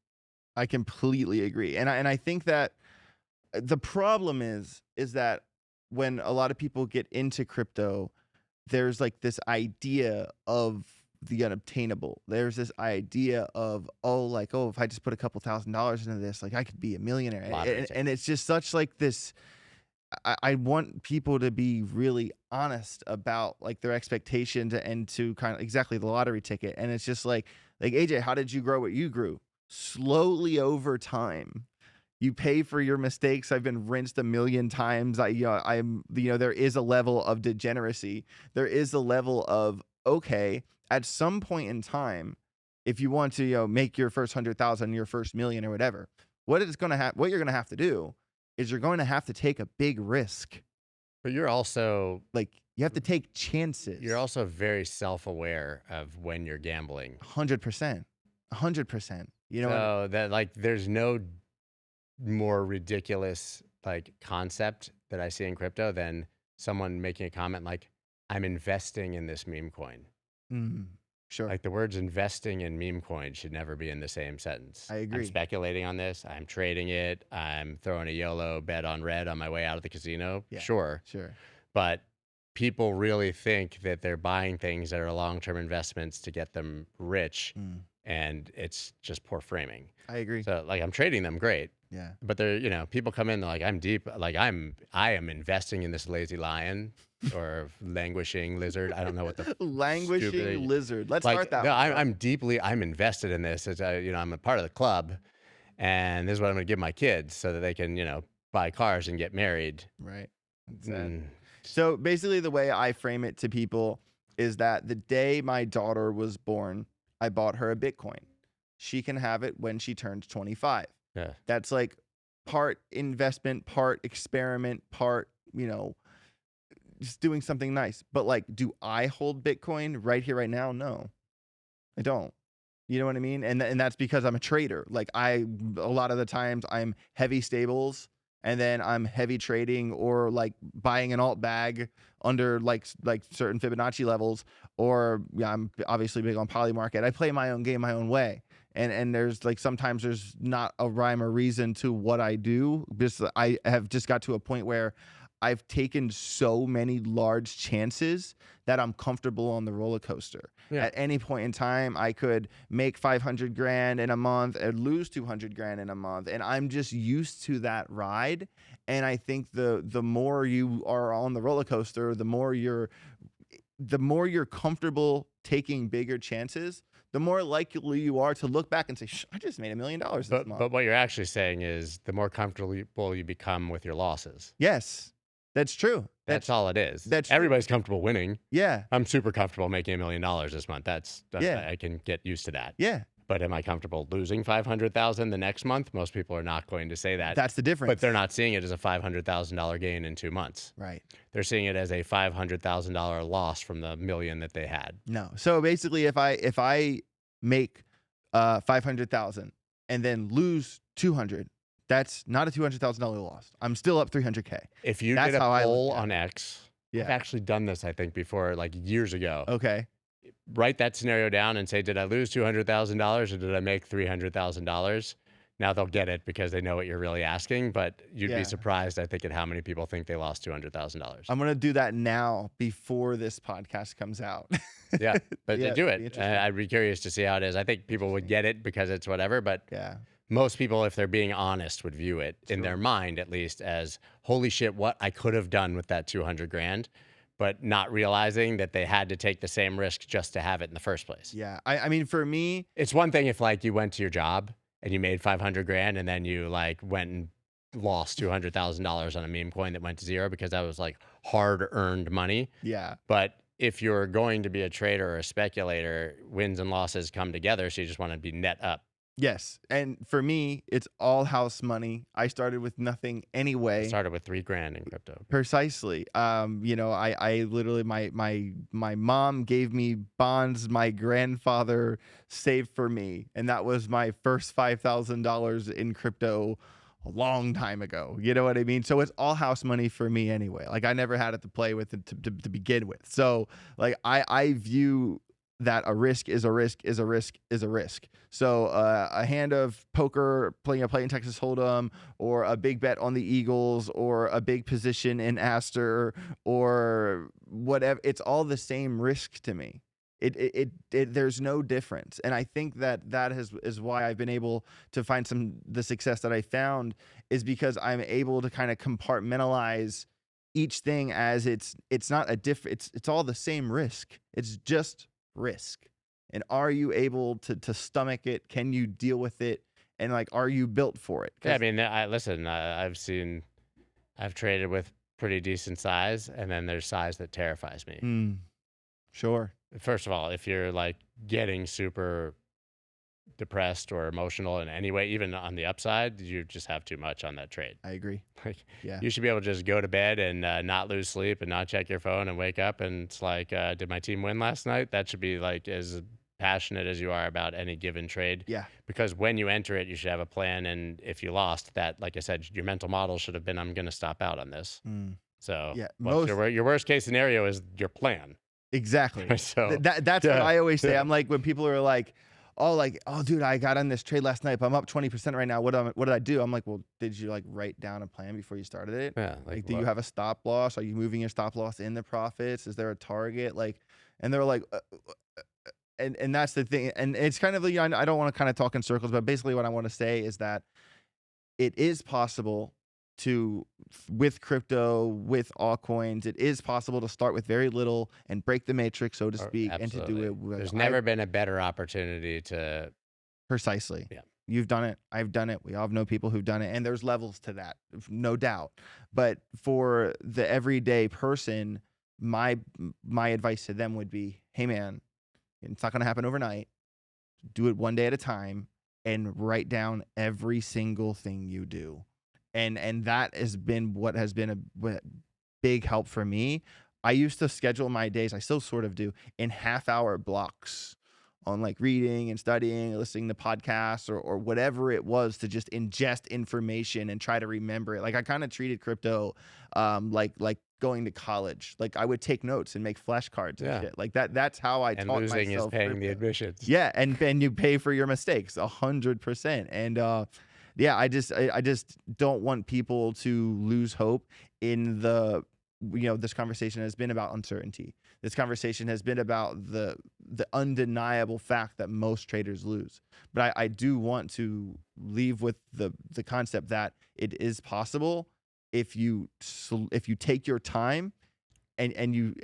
I completely agree. And I think that the problem is that when a lot of people get into crypto, there's like this idea of the unobtainable. There's this idea of, if I just put a couple $1,000s into this, like I could be a millionaire. And it's just such like this. I want people to be really honest about like their expectations and to kind of exactly the lottery ticket. And it's just like AJ, how did you grow what you grew? Slowly over time. You pay for your mistakes. I've been rinsed a million times. There is a level of degeneracy. There is a level of, okay, at some point in time, if you want to, make your first 100,000, your first million or whatever, what you're going to have to do is you're going to have to take a big risk. But you're also you have to take chances. You're also very self-aware of when you're gambling. 100%. 100%. So that there's no more ridiculous concept that I see in crypto than someone making a comment like, I'm investing in this meme coin. Sure. The words investing in meme coin should never be in the same sentence. I agree. I'm speculating on this. I'm trading it. I'm throwing a YOLO bet on red on my way out of the casino. Yeah, sure. But people really think that they're buying things that are long-term investments to get them rich. And it's just poor framing. I agree. So I'm trading them, great. Yeah. But they're, people come in, they're like, I'm deep, I am investing in this lazy lion or languishing lizard. I don't know what the languishing lizard. Let's start that. No, I'm invested in this. It's, I'm a part of the club, and this is what I'm going to give my kids so that they can, buy cars and get married. Right. So basically, the way I frame it to people is that the day my daughter was born, I bought her a Bitcoin. She can have it when she turns 25. Yeah. That's part investment, part experiment, part, just doing something nice. But do I hold Bitcoin right here, right now? No, I don't. You know what I mean? And that's because I'm a trader. A lot of the times I'm heavy stables, and then I'm heavy trading or buying an alt bag under certain Fibonacci levels, or I'm obviously big on Polymarket. I play my own game my own way. And there's sometimes there's not a rhyme or reason to what I do, because I have just got to a point where I've taken so many large chances that I'm comfortable on the roller coaster. Yeah. At any point in time, I could make 500 grand in a month and lose 200 grand in a month. And I'm just used to that ride. And I think the more you are on the roller coaster, the more you're comfortable taking bigger chances, the more likely you are to look back and say, I just made $1 million this month. But what you're actually saying is the more comfortable you become with your losses. Yes, that's true. That's all it is. Everybody's comfortable winning. Yeah. I'm super comfortable making $1 million this month. I can get used to that. Yeah. But am I comfortable losing 500,000 the next month? Most people are not going to say that. That's the difference. But they're not seeing it as a $500,000 gain in 2 months. Right. They're seeing it as a $500,000 loss from the million that they had. No. So basically, if I make 500,000 and then lose 200, that's not a $200,000 loss. I'm still up 300K. If you did a poll on X, I've actually done this, I think, before, years ago. Okay. Write that scenario down and say, did I lose $200,000 or did I make $300,000? Now they'll get it because they know what you're really asking, but you'd be surprised, I think, at how many people think they lost $200,000. I'm going to do that now before this podcast comes out. Yeah, but do it. I'd be curious to see how it is. I think people would get it because it's whatever, but most people, if they're being honest, would view it in their mind, at least, as holy shit, what I could have done with that 200 grand, but not realizing that they had to take the same risk just to have it in the first place. Yeah. I mean, for me, it's one thing if you went to your job and you made 500 grand and then you went and lost $200,000 on a meme coin that went to zero because that was hard earned money. Yeah. But if you're going to be a trader or a speculator, wins and losses come together. So you just want to be net up. Yes. And for me, it's all house money. I started with nothing anyway. I started with $3,000 in crypto. Precisely. I literally, my mom gave me bonds my grandfather saved for me. And that was my first $5,000 in crypto a long time ago. You know what I mean? So it's all house money for me anyway. I never had it to play with to begin with. So I view that a risk is a risk is a risk is a risk. So a hand of poker, playing Texas Hold'em, or a big bet on the Eagles, or a big position in Aster, or whatever, it's all the same risk to me. There's no difference. And I think that is why I've been able to find the success that I found, is because I'm able to kind of compartmentalize each thing as it's not a different, it's all the same risk. It's just risk. And are you able to stomach it? Can you deal with it And like, are you built for it? Yeah, I mean, I've traded with pretty decent size, and then there's size that terrifies me. Sure. First of all, if you're like getting super depressed or emotional in any way, even on the upside, you just have too much on that trade. I agree. Like, Yeah. you should be able to just go to bed and not lose sleep and not check your phone and wake up and it's like, did my team win last night? That should be like as passionate as you are about any given trade. Yeah. Because when you enter it, you should have a plan. And if you lost, that, like I said, your mental model should have been, I'm going to stop out on this. So Yeah, your worst case scenario is your plan. Exactly. So that's what I always say. I'm like, when people are like, oh, dude, I got on this trade last night, but I'm up 20% right now. What did I do? I'm like, well, did you like write down a plan before you started it? Yeah. Like, do you have a stop loss? Are you moving your stop loss in the profits? Is there a target? Like, and they're like, and that's the thing. And it's kind of, I don't want to kind of talk in circles, but basically what I want to say is that it is possible to, with crypto, with altcoins, it is possible to start with very little and break the matrix, so to speak, and to do it. There's never been a better opportunity to. Precisely. Yeah. You've done it. I've done it. We all know people who've done it, and there's levels to that, no doubt. But for the everyday person, my advice to them would be, hey man, it's not going to happen overnight. Do it one day at a time and write down every single thing you do. And that has been what has been a big help for me. I used to schedule my days, I still sort of do, in half-hour blocks on like reading and studying, listening to podcasts or whatever it was, to just ingest information and try to remember it. Like, I kind of treated crypto like going to college. Like, I would take notes and make flashcards and shit. Like that's how I taught myself. And losing is paying the admissions. Yeah, and you pay for your mistakes 100%. And yeah, I just don't want people to lose hope in the, this conversation has been about uncertainty. This conversation has been about the undeniable fact that most traders lose. But I do want to leave with the concept that it is possible if you take your time and you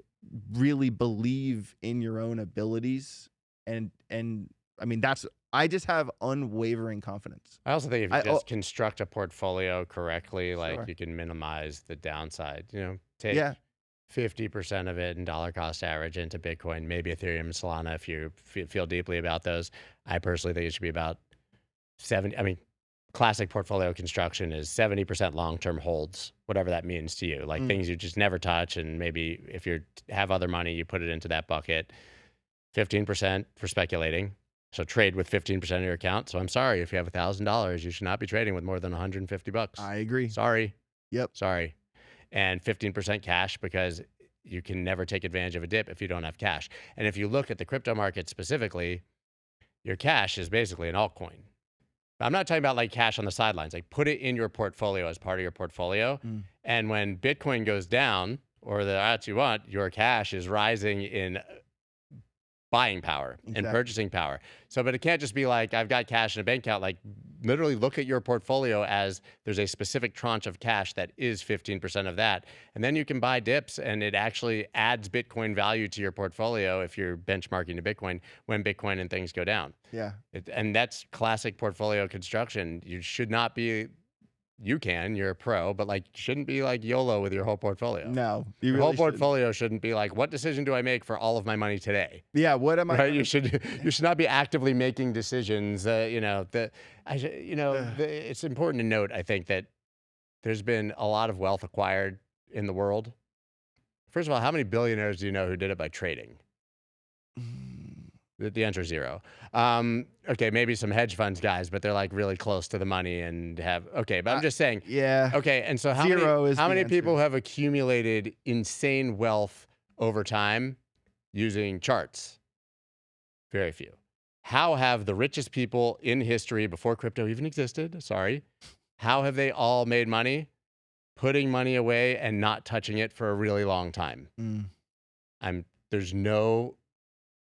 really believe in your own abilities. And I mean, I just have unwavering confidence. I also think if you just construct a portfolio correctly, like you can minimize the downside. Take 50% of it in dollar cost average into Bitcoin, maybe Ethereum and Solana if you feel deeply about those. I personally think it should be about 70. I mean, classic portfolio construction is 70% long-term holds, whatever that means to you, like things you just never touch. And maybe if you have other money, you put it into that bucket. 15% for speculating. So trade with 15% of your account. So I'm sorry, if you have $1,000, you should not be trading with more than $150. I agree. Sorry. Yep. Sorry. And 15% cash, because you can never take advantage of a dip if you don't have cash. And if you look at the crypto market specifically, your cash is basically an altcoin. I'm not talking about like cash on the sidelines. Like, put it in your portfolio as part of your portfolio. And when Bitcoin goes down, or the odds you want, your cash is rising in buying power and purchasing power. So, but it can't just be like, I've got cash in a bank account. Like, literally look at your portfolio as there's a specific tranche of cash that is 15% of that. And then you can buy dips, and it actually adds Bitcoin value to your portfolio if you're benchmarking to Bitcoin when Bitcoin and things go down. Yeah. And that's classic portfolio construction. You should not be, you're a pro, but like, shouldn't be like YOLO with your whole portfolio. No, your whole portfolio shouldn't be like, what decision do I make for all of my money today? Yeah, what am I? Right? You should not be actively making decisions. It's important to note, I think, that there's been a lot of wealth acquired in the world. First of all, how many billionaires do you know who did it by trading? The answer is zero. Okay, maybe some hedge funds guys, but they're like really close to the money and have, okay, but I'm just saying. Yeah. Okay, and so how many people have accumulated insane wealth over time using charts? Very few. How have the richest people in history before crypto even existed, how have they all made money? Putting money away and not touching it for a really long time. There's no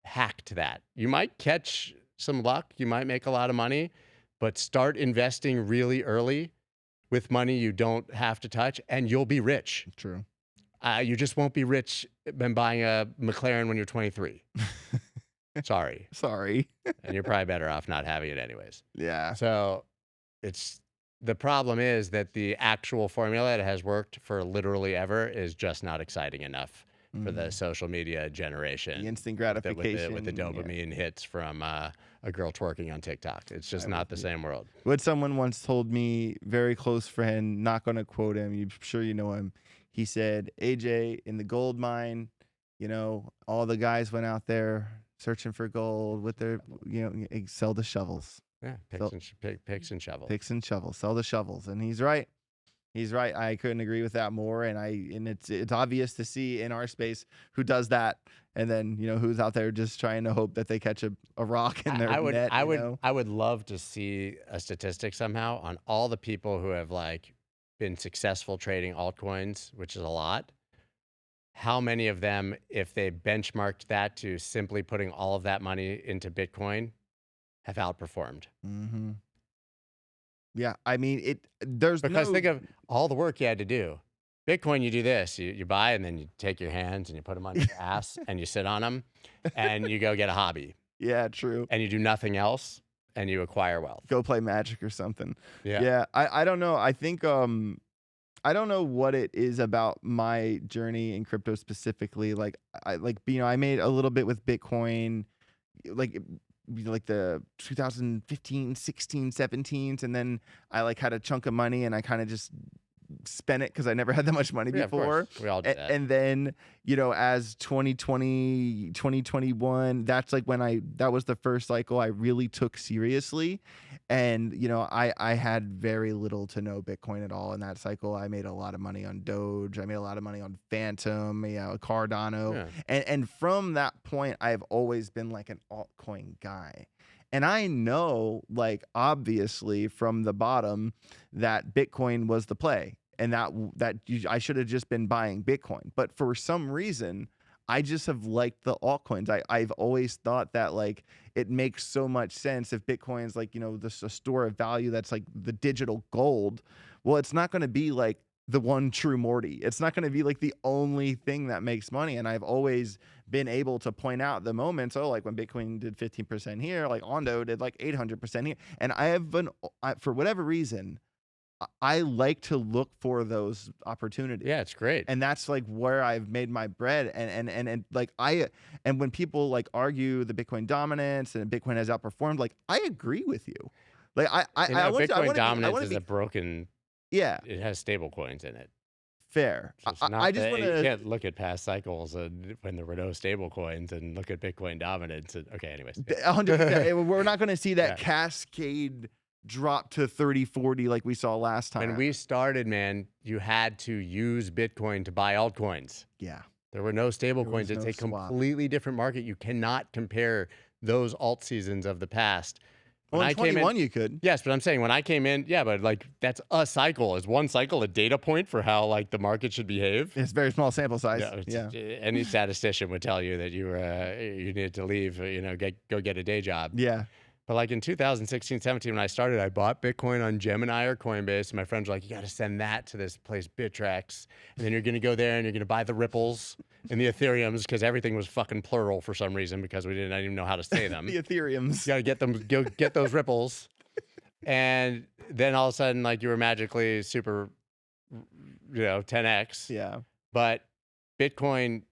hack to that. You might catch some luck, you might make a lot of money, but start investing really early with money you don't have to touch, and you'll be rich. True. You just won't be rich when buying a McLaren when you're 23. Sorry. Sorry. And you're probably better off not having it anyways. Yeah. So the problem is that the actual formula that has worked for literally ever is just not exciting enough for the social media generation. The instant with gratification. the dopamine hits from a girl twerking on TikTok. It's just not the same world. What someone once told me, very close friend, not going to quote him, you're sure you know him. He said, AJ, in the gold mine, you know, all the guys went out there searching for gold with their, you know, sell the shovels. Yeah, picks and shovels. Picks and shovels, sell the shovels. And he's right. He's right. I couldn't agree with that more. And it's obvious to see in our space who does that, and then who's out there just trying to hope that they catch a rock in their net. I would love to see a statistic somehow on all the people who have been successful trading altcoins, which is a lot. How many of them, if they benchmarked that to simply putting all of that money into Bitcoin, have outperformed? Mm-hmm. Yeah, I mean, think of all the work you had to do. Bitcoin, you do this, you buy, and then you take your hands and you put them on your ass and you sit on them and you go get a hobby. Yeah, true. And you do nothing else and you acquire wealth. Go play Magic or something. Yeah. Yeah, I don't know. I think I don't know what it is about my journey in crypto specifically. I made a little bit with Bitcoin, like the 2015, 16, 17s, and then I had a chunk of money and I kind of just spent it because I never had that much money before. Of course. We all did that. And then, as 2020, 2021, that's that was the first cycle I really took seriously. And, I had very little to no Bitcoin at all in that cycle. I made a lot of money on Doge. I made a lot of money on Phantom, Cardano. Yeah. And from that point, I've always been an altcoin guy. And I know, obviously from the bottom, that Bitcoin was the play, and that I should have just been buying Bitcoin. But for some reason, I just have liked the altcoins. I've always thought that it makes so much sense if Bitcoin's the store of value that's the digital gold. Well, it's not going to be the one true Morty. It's not going to be the only thing that makes money. And I've always been able to point out the moments, when Bitcoin did 15% here, Ondo did 800% here. And for whatever reason, I like to look for those opportunities. Yeah, it's great. And that's where I've made my bread. And when people argue the Bitcoin dominance and Bitcoin has outperformed, I agree with you. Bitcoin dominance is a broken. Yeah, it has stable coins in it. Fair. So I just want to. You can't look at past cycles and when there were no stable coins and look at Bitcoin dominance. Okay, anyways. 100%. We're not going to see that cascade drop to 30, 40 like we saw last time. When we started, man, you had to use Bitcoin to buy altcoins. Yeah. There were no stable coins. It's a completely different market. You cannot compare those alt seasons of the past. When in 21 you could. Yes, but I'm saying when I came in, but that's a cycle. Is one cycle a data point for how the market should behave? It's very small sample size. Yeah. Any statistician would tell you that you needed to leave, go get a day job. Yeah. But in 2016, 17, when I started, I bought Bitcoin on Gemini or Coinbase. And my friends were like, you got to send that to this place, Bitunix. And then you're going to go there and you're going to buy the Ripples and the Ethereums because everything was fucking plural for some reason because I didn't even know how to say them. The Ethereums. You got to get them, go get those Ripples. And then all of a sudden, you were magically super, 10X. Yeah. But Bitcoin,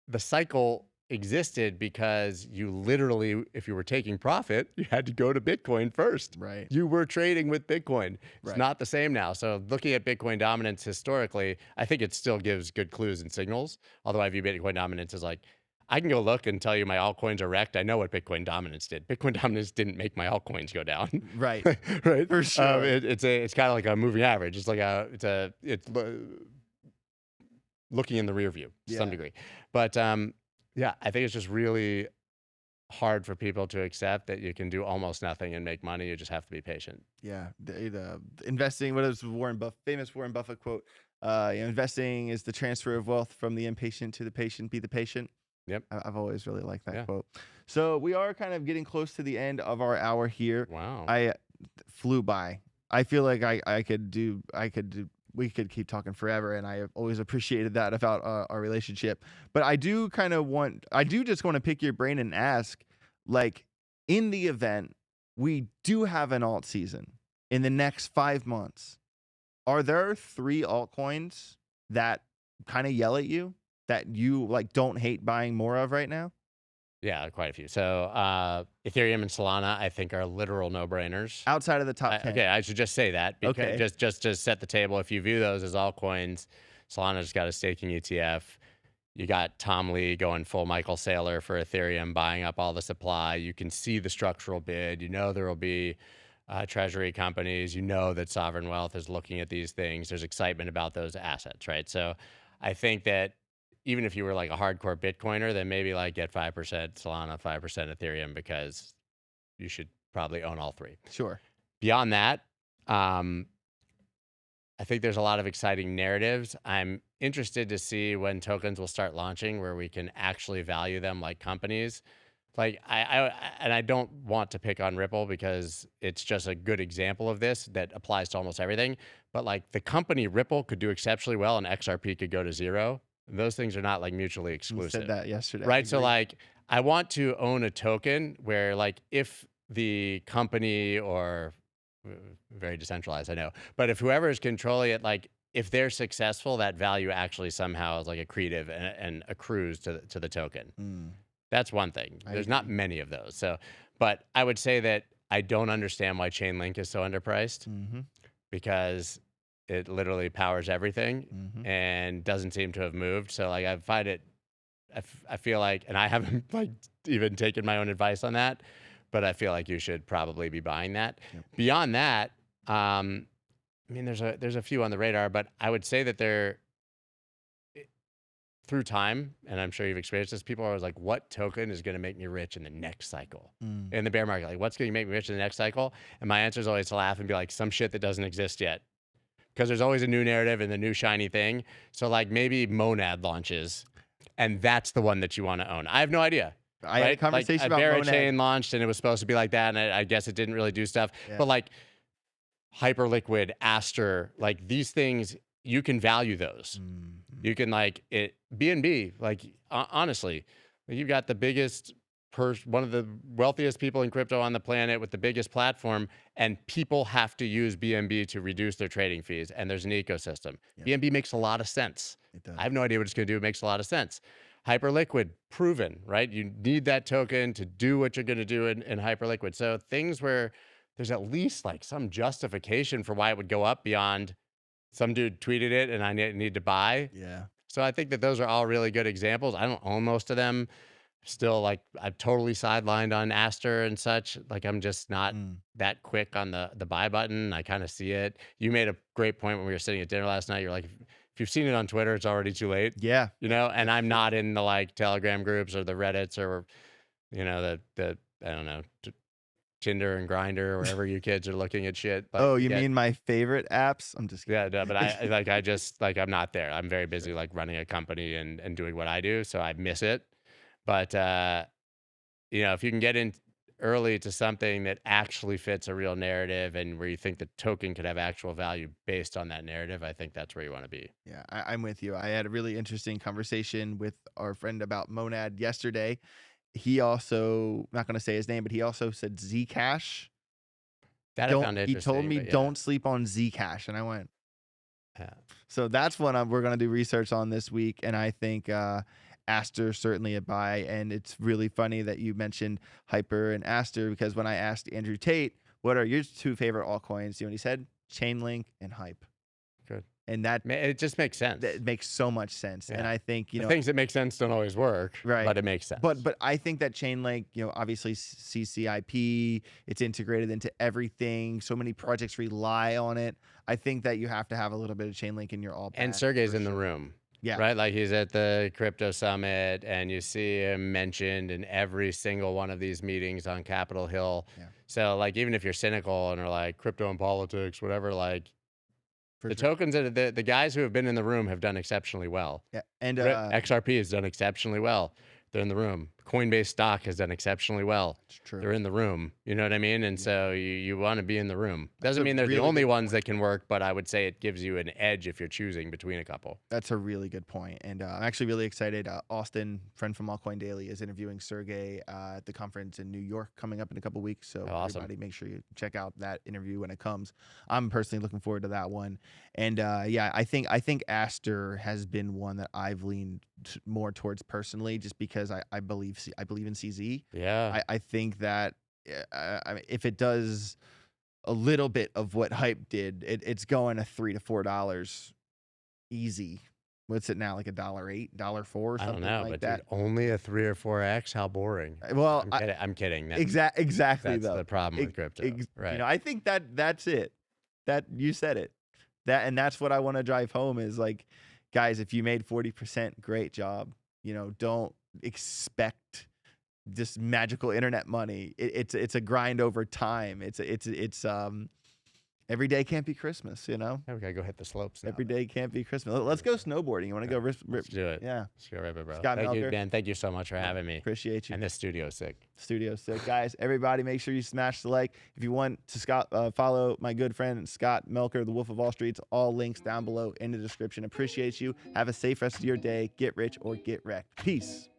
the cycle existed because you literally, if you were taking profit, you had to go to Bitcoin first. Right. You were trading with Bitcoin. It's not the same now. So looking at Bitcoin dominance historically, I think it still gives good clues and signals. Although I view Bitcoin dominance as I can go look and tell you my altcoins are wrecked. I know what Bitcoin dominance did. Bitcoin dominance didn't make my altcoins go down. Right. Right. For sure. It's kind of like a moving average. It's it's looking in the rear view to some degree. But yeah, I think it's just really hard for people to accept that you can do almost nothing and make money. You just have to be patient. Yeah, the investing. What is famous Warren Buffett quote? Investing is the transfer of wealth from the impatient to the patient. Be the patient. Yep. I've always really liked that quote. So we are kind of getting close to the end of our hour here. Wow. I flew by. I feel like I could do we could keep talking forever, and I have always appreciated that about our relationship. But I do just want to pick your brain and ask, like, in the event we do have an alt season in the next 5 months, are there 3 altcoins that kind of yell at you that you like don't hate buying more of right now? Yeah, quite a few. So Ethereum and Solana, I think, are literal no-brainers. Outside of the top 10. Okay, I should just say that because Okay. just to set the table. If you view those as altcoins, Solana's got a staking ETF. You got Tom Lee going full Micheal Saylor for Ethereum, buying up all the supply. You can see the structural bid. You know there will be treasury companies. You know that sovereign wealth is looking at these things. There's excitement about those assets, right? So I think that even if you were like a hardcore Bitcoiner, then maybe like get 5% Solana, 5% Ethereum, because you should probably own all 3. Sure. Beyond that, I think there's a lot of exciting narratives. I'm interested to see when tokens will start launching where we can actually value them like companies. Like I don't want to pick on Ripple because it's just a good example of this that applies to almost everything. But like the company Ripple could do exceptionally well and XRP could go to 0. Those things are not like mutually You exclusive. said that yesterday. Right. So like I want to own a token where like if the company or very decentralized, I know, but if whoever is controlling it, like if they're successful, that value actually somehow is like accretive and accrues to the token. That's one thing. There's not many of those. So, but I would say that I don't understand why Chainlink is so underpriced because it literally powers everything and doesn't seem to have moved. So like I find it, I feel like, and I haven't like even taken my own advice on that, but I feel like you should probably be buying that. Yep. Beyond that, I mean, there's a few on the radar, but I would say that they're through time, and I'm sure you've experienced this, people are always like, what token is going to make me rich in the next cycle? In the bear market, like what's going to make me rich in the next cycle? And my answer is always to laugh and be like, some shit that doesn't exist yet. Because there's always a new narrative and the new shiny thing. So like maybe Monad launches, and that's the one that you want to own. I have no idea. I had a conversation about Monad. VeChain launched and it was supposed to be like that, and I guess it didn't really do stuff. Yeah. But like Hyperliquid, Aster, like these things, you can value those. You can like it BNB, like honestly, you've got the biggest one of the wealthiest people in crypto on the planet with the biggest platform, and people have to use BNB to reduce their trading fees, and there's an ecosystem. Yep. BNB makes a lot of sense. It does. I have no idea what it's going to do. It makes a lot of sense. Hyperliquid, proven, right? You need that token to do what you're going to do in Hyperliquid. So things where there's at least like some justification for why it would go up beyond some dude tweeted it and I need to buy. Yeah. So I think that those are all really good examples. I don't own most of them. Still, like I'm totally sidelined on Aster and such. Like I'm just not that quick on the buy button. I kind of see it. You made a great point when we were sitting at dinner last night. You're like, if you've seen it on Twitter, it's already too late. Yeah. You know, and I'm not in the like Telegram groups or the Reddits or, you know, the I don't know, Tinder and Grindr, wherever you kids are looking at shit. Like, oh, you mean my favorite apps? I'm just kidding. Yeah, no, but I just like I'm not there. I'm very busy like running a company and doing what I do, so I miss it. But you know, if you can get in early to something that actually fits a real narrative and where you think the token could have actual value based on that narrative, I think that's where you want to be. Yeah, I'm with you. I had a really interesting conversation with our friend about Monad yesterday. He also, not going to say his name, but he also said Zcash. That I found interesting. He told me, don't sleep on Zcash. And I went, so that's what we're going to do research on this week. And I think Aster certainly a buy. And it's really funny that you mentioned Hyper and Aster, because when I asked Andrew Tate, what are your 2 favorite altcoins? You know, he said Chainlink and Hype. Good. And that it just makes sense. It makes so much sense. Yeah. And I think, you know, things that make sense don't always work, right? But it makes sense. But I think that Chainlink, you know, obviously CCIP, it's integrated into everything. So many projects rely on it. I think that you have to have a little bit of Chainlink in your all. And Sergey's in the room. Yeah. Right. Like he's at the crypto summit and you see him mentioned in every single one of these meetings on Capitol Hill. Yeah. So like, even if you're cynical and are like crypto and politics, whatever, like tokens, the guys who have been in the room have done exceptionally well. Yeah. And XRP has done exceptionally well. They're in the room. Coinbase stock has done exceptionally well. It's true. They're in the room. You know what I mean? And so you want to be in the room. Doesn't a mean they're really the only good ones that can work, but I would say it gives you an edge if you're choosing between a couple. That's a really good point. And I'm actually really excited. Austin, friend from Altcoin Daily, is interviewing Sergey at the conference in New York coming up in a couple weeks. So awesome. Everybody make sure you check out that interview when it comes. I'm personally looking forward to that one. And yeah, I think Aster has been one that I've leaned more towards personally, just because I believe in CZ. Yeah. I think that if it does a little bit of what Hype did, it's going to $3 to $4 easy. What's it now, like $1.08, $1.04, something I don't know, like but that? dude, only a 3 or 4x. How boring. Well, I'm kidding. Exactly. That's though the problem with crypto, right? You know, I think that's it. That you said it. That's what I want to drive home is like, guys, if you made 40%, great job. You know, don't expect just magical internet money. It's a grind over time. It's every day can't be Christmas, you know? Yeah, we gotta go hit the slopes now. Every day can't be Christmas. Let's go snowboarding. You want to go Let's do it. Yeah. Let's go right, bro. Scott Thank you, Melker. Dan. Thank you so much for having me. Appreciate you. And this studio's sick. Studio's sick. Guys, everybody make sure you smash the like. If you want to follow my good friend Scott Melker, the Wolf of Wall Street, all links down below in the description. Appreciate you. Have a safe rest of your day. Get rich or get wrecked. Peace.